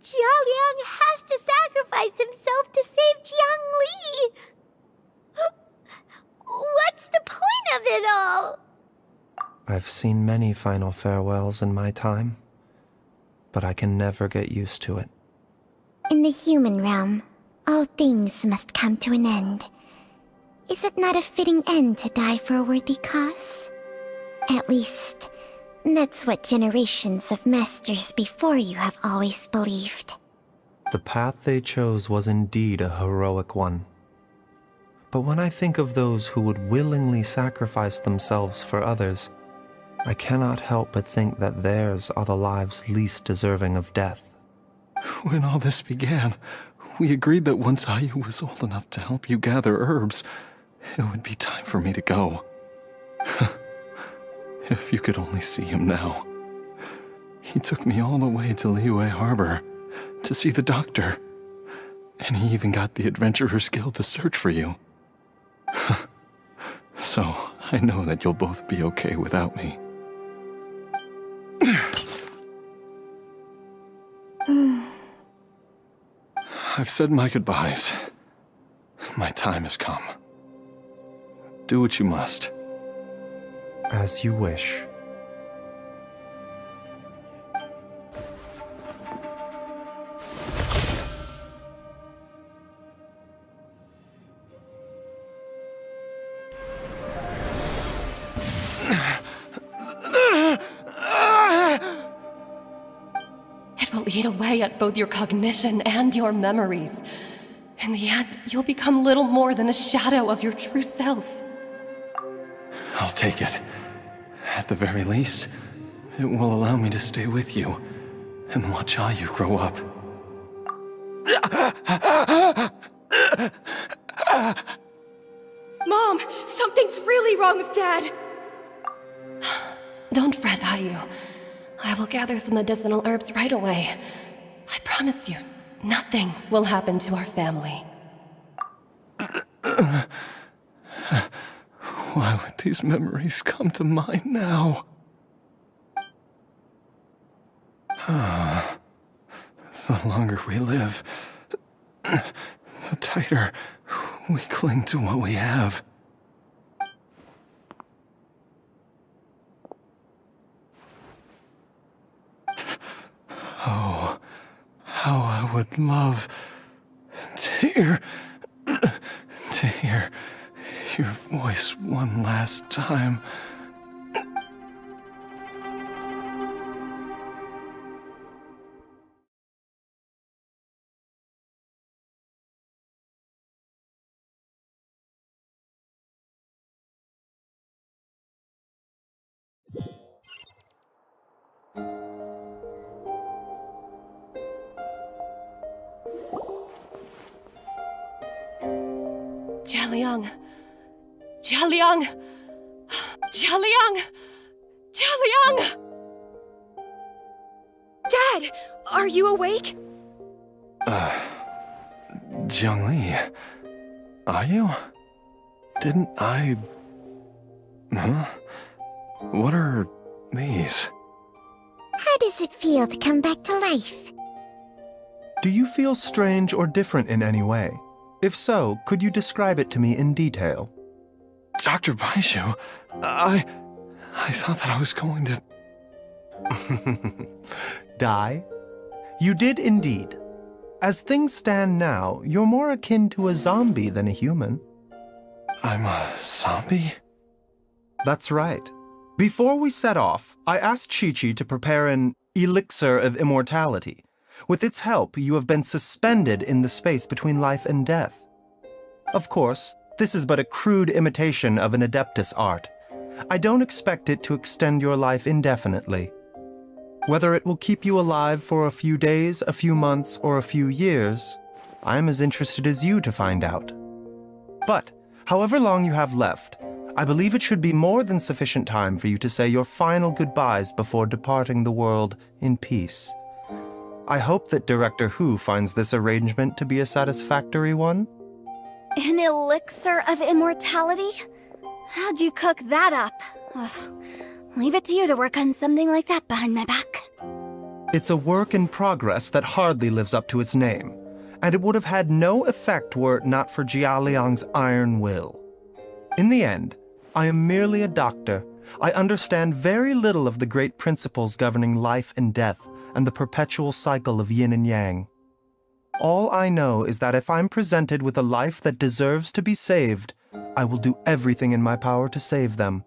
Jiaoliang has to sacrifice himself to save Jiangli! What's the point of it all? I've seen many final farewells in my time, but I can never get used to it. In the human realm, all things must come to an end. Is it not a fitting end to die for a worthy cause? At least, that's what generations of masters before you have always believed. The path they chose was indeed a heroic one. But when I think of those who would willingly sacrifice themselves for others, I cannot help but think that theirs are the lives least deserving of death. When all this began, we agreed that once Ayu was old enough to help you gather herbs, it would be time for me to go. If you could only see him now. He took me all the way to Liyue Harbor to see the doctor, and he even got the Adventurers Guild to search for you. So, I know that you'll both be okay without me. I've said my goodbyes. My time has come. Do what you must. As you wish. It will eat away at both your cognition and your memories. In the end, you'll become little more than a shadow of your true self. I'll take it. At the very least, it will allow me to stay with you and watch Ayu grow up. Mom, something's really wrong with Dad! Don't fret, Ayu. I will gather some medicinal herbs right away. I promise you, nothing will happen to our family. Why would these memories come to mind now? The longer we live, the tighter we cling to what we have. Oh, how I would love to hear your voice one last time. Jialiang! Jialiang! Jialiang! Jialiang! Dad, are you awake? Jiangli, are you? Didn't I... Huh? What are these? How does it feel to come back to life? Do you feel strange or different in any way? If so, could you describe it to me in detail? Dr. Baizhu, I thought that I was going to... Die? You did indeed. As things stand now, you're more akin to a zombie than a human. I'm a zombie? That's right. Before we set off, I asked Chi-Chi to prepare an elixir of immortality. With its help, you have been suspended in the space between life and death. Of course, this is but a crude imitation of an Adeptus art. I don't expect it to extend your life indefinitely. Whether it will keep you alive for a few days, a few months, or a few years, I am as interested as you to find out. But, however long you have left, I believe it should be more than sufficient time for you to say your final goodbyes before departing the world in peace. I hope that Director Hu finds this arrangement to be a satisfactory one. An elixir of immortality? How'd you cook that up? Ugh. Leave it to you to work on something like that behind my back. It's a work in progress that hardly lives up to its name, and it would have had no effect were it not for Jialiang's iron will. In the end, I am merely a doctor. I understand very little of the great principles governing life and death, and the perpetual cycle of yin and yang. All I know is that if I'm presented with a life that deserves to be saved, I will do everything in my power to save them.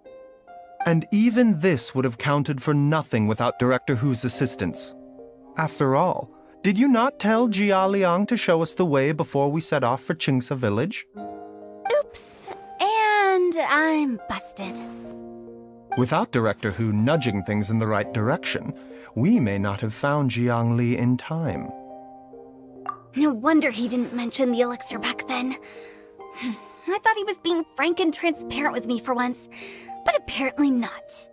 And even this would have counted for nothing without Director Hu's assistance. After all, did you not tell Jia Liang to show us the way before we set off for Qingce village? Oops. And I'm busted. Without Director Hu nudging things in the right direction, we may not have found Jiangli in time. No wonder he didn't mention the elixir back then. I thought he was being frank and transparent with me for once, but apparently not.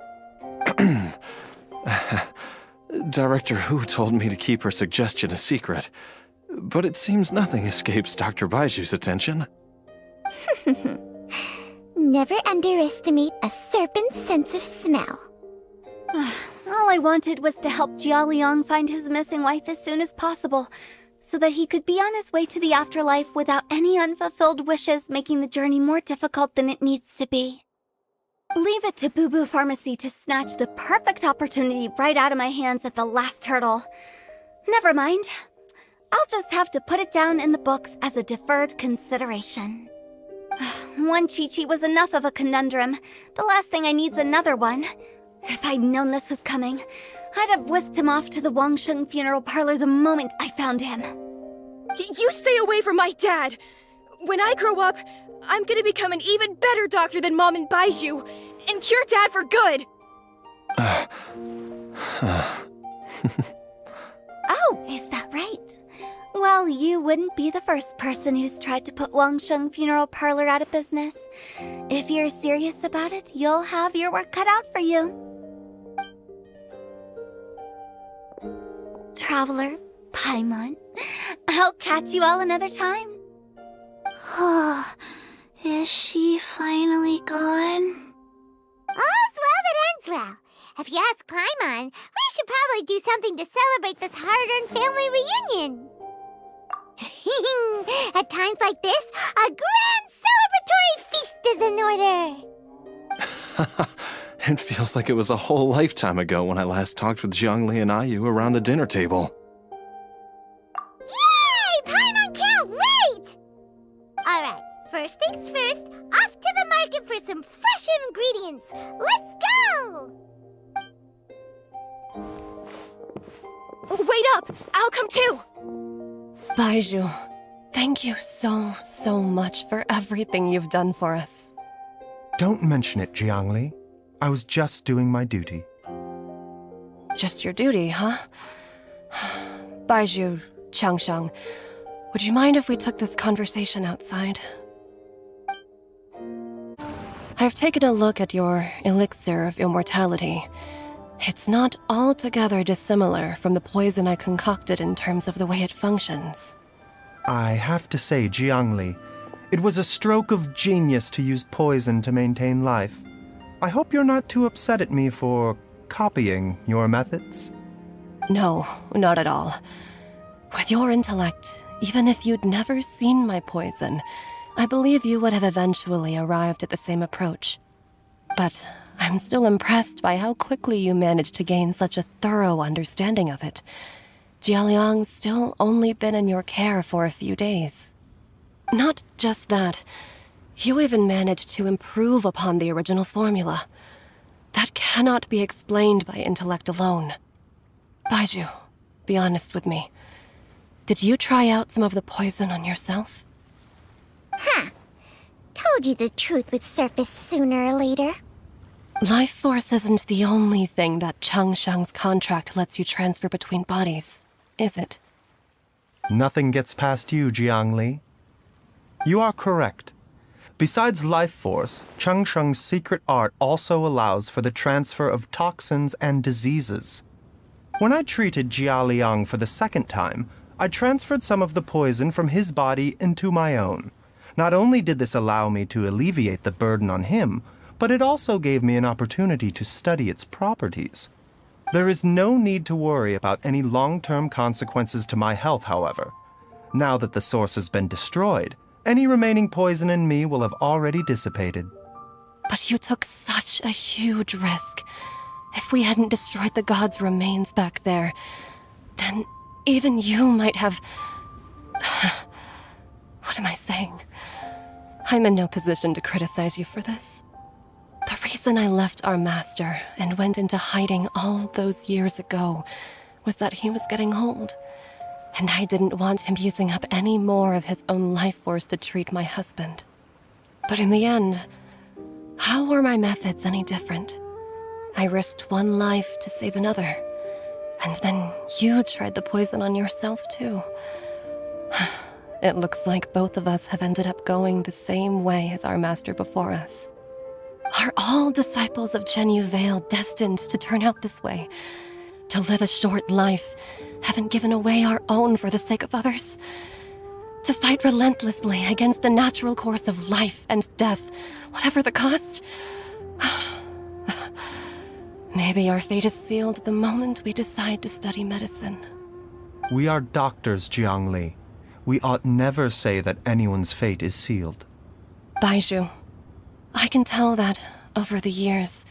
Director Hu told me to keep her suggestion a secret, but it seems nothing escapes Dr. Baizhu's attention. Never underestimate a serpent's sense of smell. All I wanted was to help Jia Liang find his missing wife as soon as possible, so that he could be on his way to the afterlife without any unfulfilled wishes making the journey more difficult than it needs to be. Leave it to Boo Boo Pharmacy to snatch the perfect opportunity right out of my hands at the last hurdle. Never mind. I'll just have to put it down in the books as a deferred consideration. One Chi-Chi was enough of a conundrum. The last thing I need's another one. If I'd known this was coming, I'd have whisked him off to the Wangsheng funeral parlor the moment I found him. You stay away from my dad! When I grow up, I'm gonna become an even better doctor than Mom and Baizhu, and cure Dad for good! Oh, is that right? Well, you wouldn't be the first person who's tried to put Wangsheng Funeral Parlor out of business. If you're serious about it, you'll have your work cut out for you. Traveler, Paimon, I'll catch you all another time. Is she finally gone? All's well that ends well. If you ask Paimon, we should probably do something to celebrate this hard-earned family reunion. At times like this, a grand celebratory feast is in order. It feels like it was a whole lifetime ago when I last talked with Zhongli and Ayu around the dinner table. Yay! Paimon can't wait! Alright, first things first, off to the market for some fresh ingredients. Let's go! Wait up! I'll come too! Baizhu, thank you so much for everything you've done for us. Don't mention it, Jiangli. I was just doing my duty. Just your duty, huh? Baizhu, Changsheng, would you mind if we took this conversation outside? I've taken a look at your elixir of immortality. It's not altogether dissimilar from the poison I concocted in terms of the way it functions. I have to say, Jiangli, it was a stroke of genius to use poison to maintain life. I hope you're not too upset at me for copying your methods. No, not at all. With your intellect, even if you'd never seen my poison, I believe you would have eventually arrived at the same approach. But I'm still impressed by how quickly you managed to gain such a thorough understanding of it. Jialiang's still only been in your care for a few days. Not just that, you even managed to improve upon the original formula. That cannot be explained by intellect alone. Baizhu, be honest with me. Did you try out some of the poison on yourself? Told you the truth would surface sooner or later. Life force isn't the only thing that Changsheng's contract lets you transfer between bodies, is it? Nothing gets past you, Jiangli. You are correct. Besides life force, Changsheng's secret art also allows for the transfer of toxins and diseases. When I treated Jia Liang for the second time, I transferred some of the poison from his body into my own. Not only did this allow me to alleviate the burden on him, but it also gave me an opportunity to study its properties. There is no need to worry about any long-term consequences to my health, however. Now that the source has been destroyed, any remaining poison in me will have already dissipated. But you took such a huge risk. If we hadn't destroyed the god's remains back there, then even you might have... saying. I'm in no position to criticize you for this. The reason I left our master and went into hiding all those years ago was that he was getting old, and I didn't want him using up any more of his own life force to treat my husband. But in the end, how were my methods any different? I risked one life to save another, and then you tried the poison on yourself too. It looks like both of us have ended up going the same way as our master before us. Are all disciples of Chenyu Vale destined to turn out this way? To live a short life, having given away our own for the sake of others? To fight relentlessly against the natural course of life and death, whatever the cost? Maybe our fate is sealed the moment we decide to study medicine. We are doctors, Jiangli. We ought never say that anyone's fate is sealed. Baizhu, I can tell that, over the years,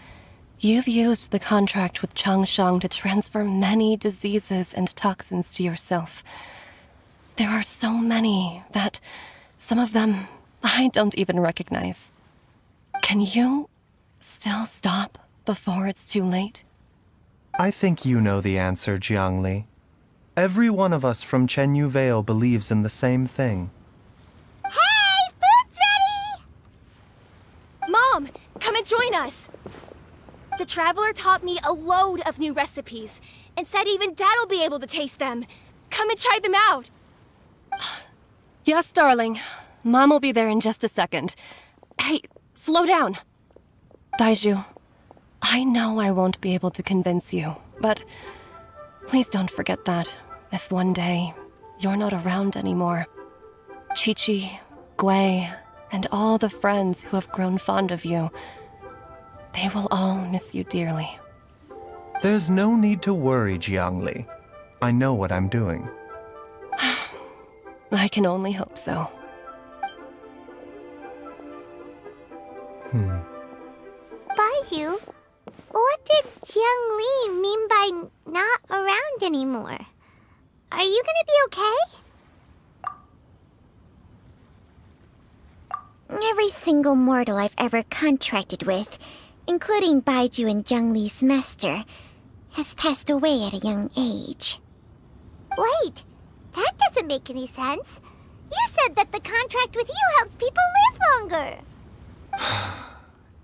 you've used the contract with Changshang to transfer many diseases and toxins to yourself. There are so many that, some of them, I don't even recognize. Can you still stop before it's too late? I think you know the answer, Jiangli. Every one of us from Chenyu Vale believes in the same thing. Hey, food's ready! Mom, come and join us! The Traveler taught me a load of new recipes, and said even Dad'll be able to taste them. Come and try them out! Yes, darling. Mom will be there in just a second. Hey, slow down. Baizhu, I know I won't be able to convince you, but please don't forget that if one day you're not around anymore, Chi-Chi, Gui, and all the friends who have grown fond of you, they will all miss you dearly. There's no need to worry, Jiangli. I know what I'm doing. I can only hope so. Baizhu, what did Jiang Li mean by not around anymore? Are you gonna be okay? Every single mortal I've ever contracted with, including Baizhu and Jiang Li's master, has passed away at a young age. Wait, that doesn't make any sense. You said that the contract with you helps people live longer.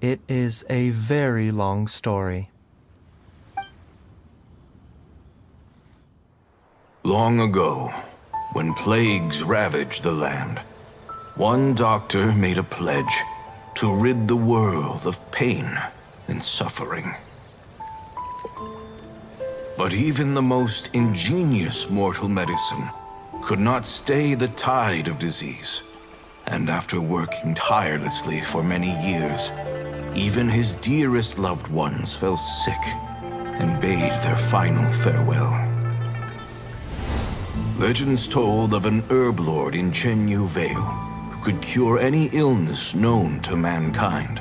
It is a very long story. Long ago, when plagues ravaged the land, one doctor made a pledge to rid the world of pain and suffering. But even the most ingenious mortal medicine could not stay the tide of disease. And after working tirelessly for many years, even his dearest loved ones fell sick and bade their final farewell. Legends told of an herb lord in Chenyu Vale who could cure any illness known to mankind.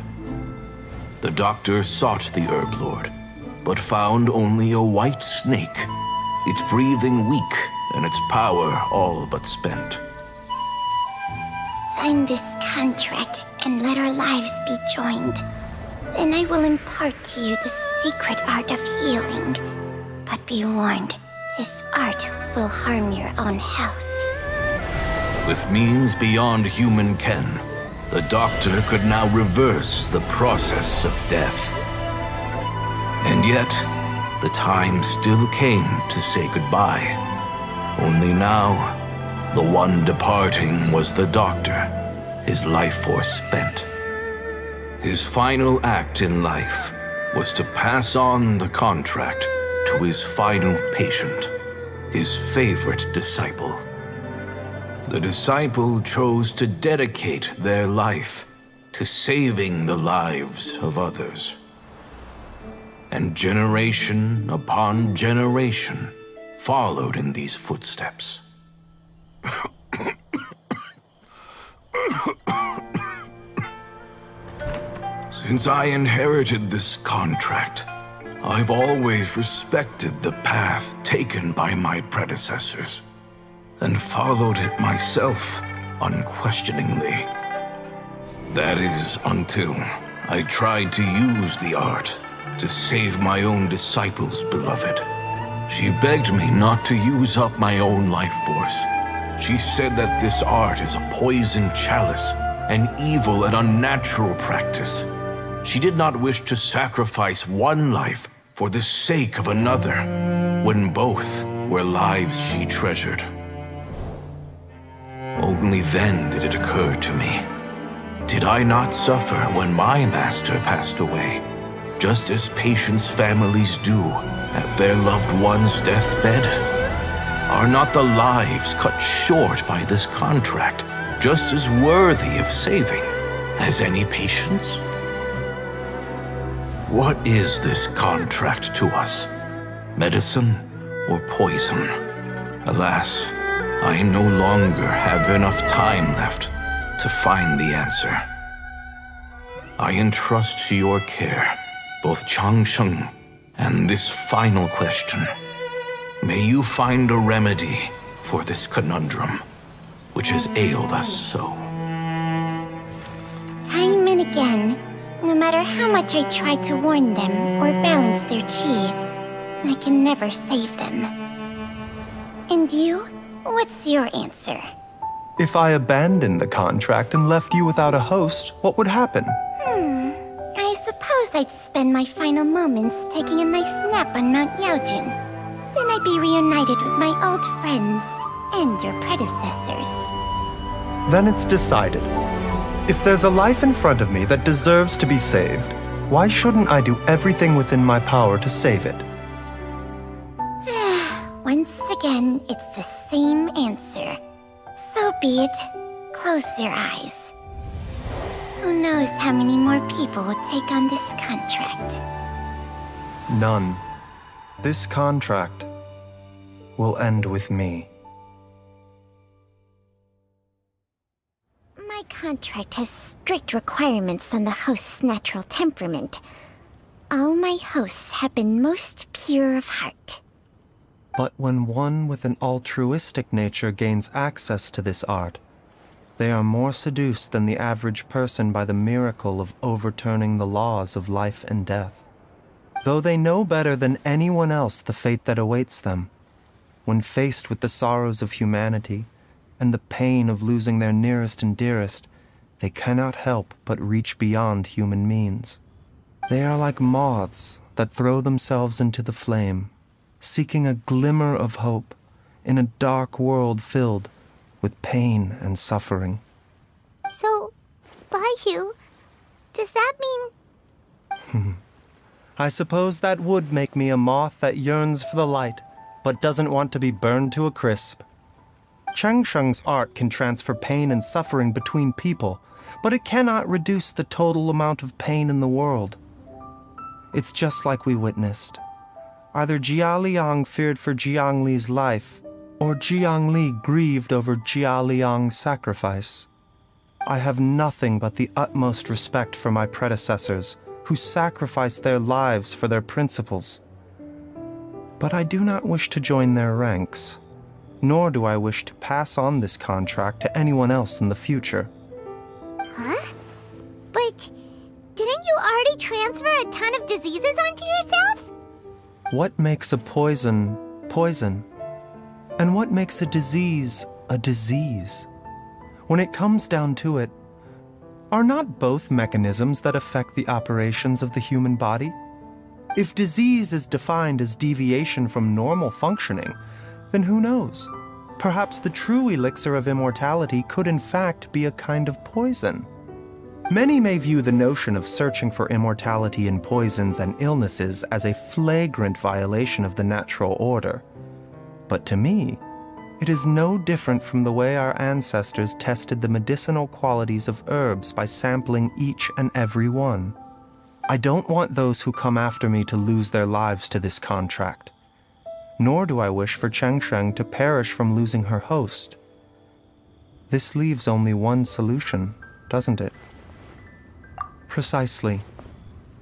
The doctor sought the herb lord, but found only a white snake, its breathing weak and its power all but spent. Sign this contract and let our lives be joined. Then I will impart to you the secret art of healing. But be warned, this art will harm your own health. With means beyond human ken, the doctor could now reverse the process of death. And yet, the time still came to say goodbye. Only now, the one departing was the doctor, his life force spent. His final act in life was to pass on the contract to his final patient, his favorite disciple. The disciple chose to dedicate their life to saving the lives of others. And generation upon generation followed in these footsteps. Since I inherited this contract, I've always respected the path taken by my predecessors, and followed it myself unquestioningly. That is until I tried to use the art to save my own disciples, beloved. She begged me not to use up my own life force. She said that this art is a poison chalice, an evil and unnatural practice. She did not wish to sacrifice one life for the sake of another, when both were lives she treasured. Only then did it occur to me. Did I not suffer when my master passed away, just as patients' families do at their loved one's deathbed? Are not the lives cut short by this contract just as worthy of saving as any patient's? What is this contract to us? Medicine or poison? Alas, I no longer have enough time left to find the answer. I entrust to your care both Changsheng and this final question. May you find a remedy for this conundrum, which has ailed us so. Time and again, no matter how much I try to warn them or balance their chi, I can never save them. And you? What's your answer? If I abandoned the contract and left you without a host, what would happen? I suppose I'd spend my final moments taking a nice nap on Mount Yaojun. Then I'd be reunited with my old friends and your predecessors. Then it's decided. If there's a life in front of me that deserves to be saved, why shouldn't I do everything within my power to save it? Once again, it's the same answer. So be it. Close your eyes. Who knows how many more people will take on this contract? None. This contract will end with me. My contract has strict requirements on the host's natural temperament. All my hosts have been most pure of heart. But when one with an altruistic nature gains access to this art, they are more seduced than the average person by the miracle of overturning the laws of life and death. Though they know better than anyone else the fate that awaits them, when faced with the sorrows of humanity and the pain of losing their nearest and dearest, they cannot help but reach beyond human means. They are like moths that throw themselves into the flame, seeking a glimmer of hope in a dark world filled with pain and suffering. So, Baizhu, does that mean... I suppose that would make me a moth that yearns for the light, but doesn't want to be burned to a crisp. Changsheng's art can transfer pain and suffering between people, but it cannot reduce the total amount of pain in the world. It's just like we witnessed. Either Jia Liang feared for Jiang Li's life, or Jiang Li grieved over Jia Liang's sacrifice. I have nothing but the utmost respect for my predecessors, who sacrificed their lives for their principles. But I do not wish to join their ranks, nor do I wish to pass on this contract to anyone else in the future. Huh? But didn't you already transfer a ton of diseases onto yourself? What makes a poison, poison? And what makes a disease? When it comes down to it, are not both mechanisms that affect the operations of the human body? If disease is defined as deviation from normal functioning, then who knows? Perhaps the true elixir of immortality could in fact be a kind of poison. Many may view the notion of searching for immortality in poisons and illnesses as a flagrant violation of the natural order. But to me, it is no different from the way our ancestors tested the medicinal qualities of herbs by sampling each and every one. I don't want those who come after me to lose their lives to this contract. Nor do I wish for Changsheng to perish from losing her host. This leaves only one solution, doesn't it? Precisely.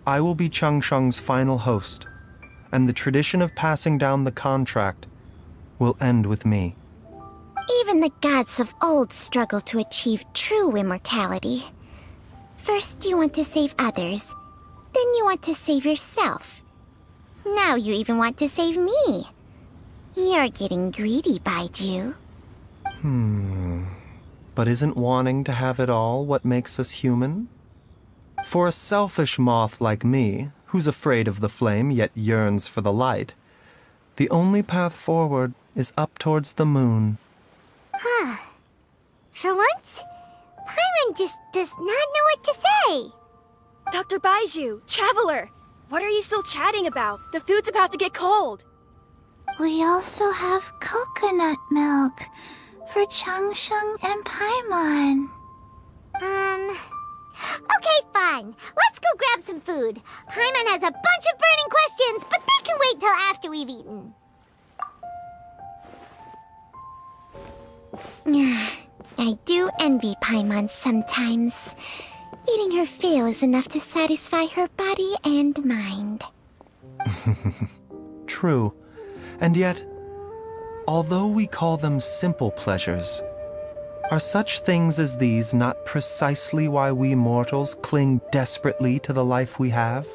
I will be Changsheng's final host, and the tradition of passing down the contract will end with me. Even the gods of old struggle to achieve true immortality. First you want to save others, then you want to save yourself. Now you even want to save me. You're getting greedy, Baizhu. But isn't wanting to have it all what makes us human? For a selfish moth like me, who's afraid of the flame yet yearns for the light, the only path forward is up towards the moon. For once, Paimon just does not know what to say. Dr. Baizhu, Traveler, what are you still chatting about? The food's about to get cold. We also have coconut milk for Changsheng and Paimon. Okay, fine. Let's go grab some food. Paimon has a bunch of burning questions, but they can wait till after we've eaten. I do envy Paimon sometimes. Eating her fill is enough to satisfy her body and mind. True. And yet, although we call them simple pleasures, are such things as these not precisely why we mortals cling desperately to the life we have?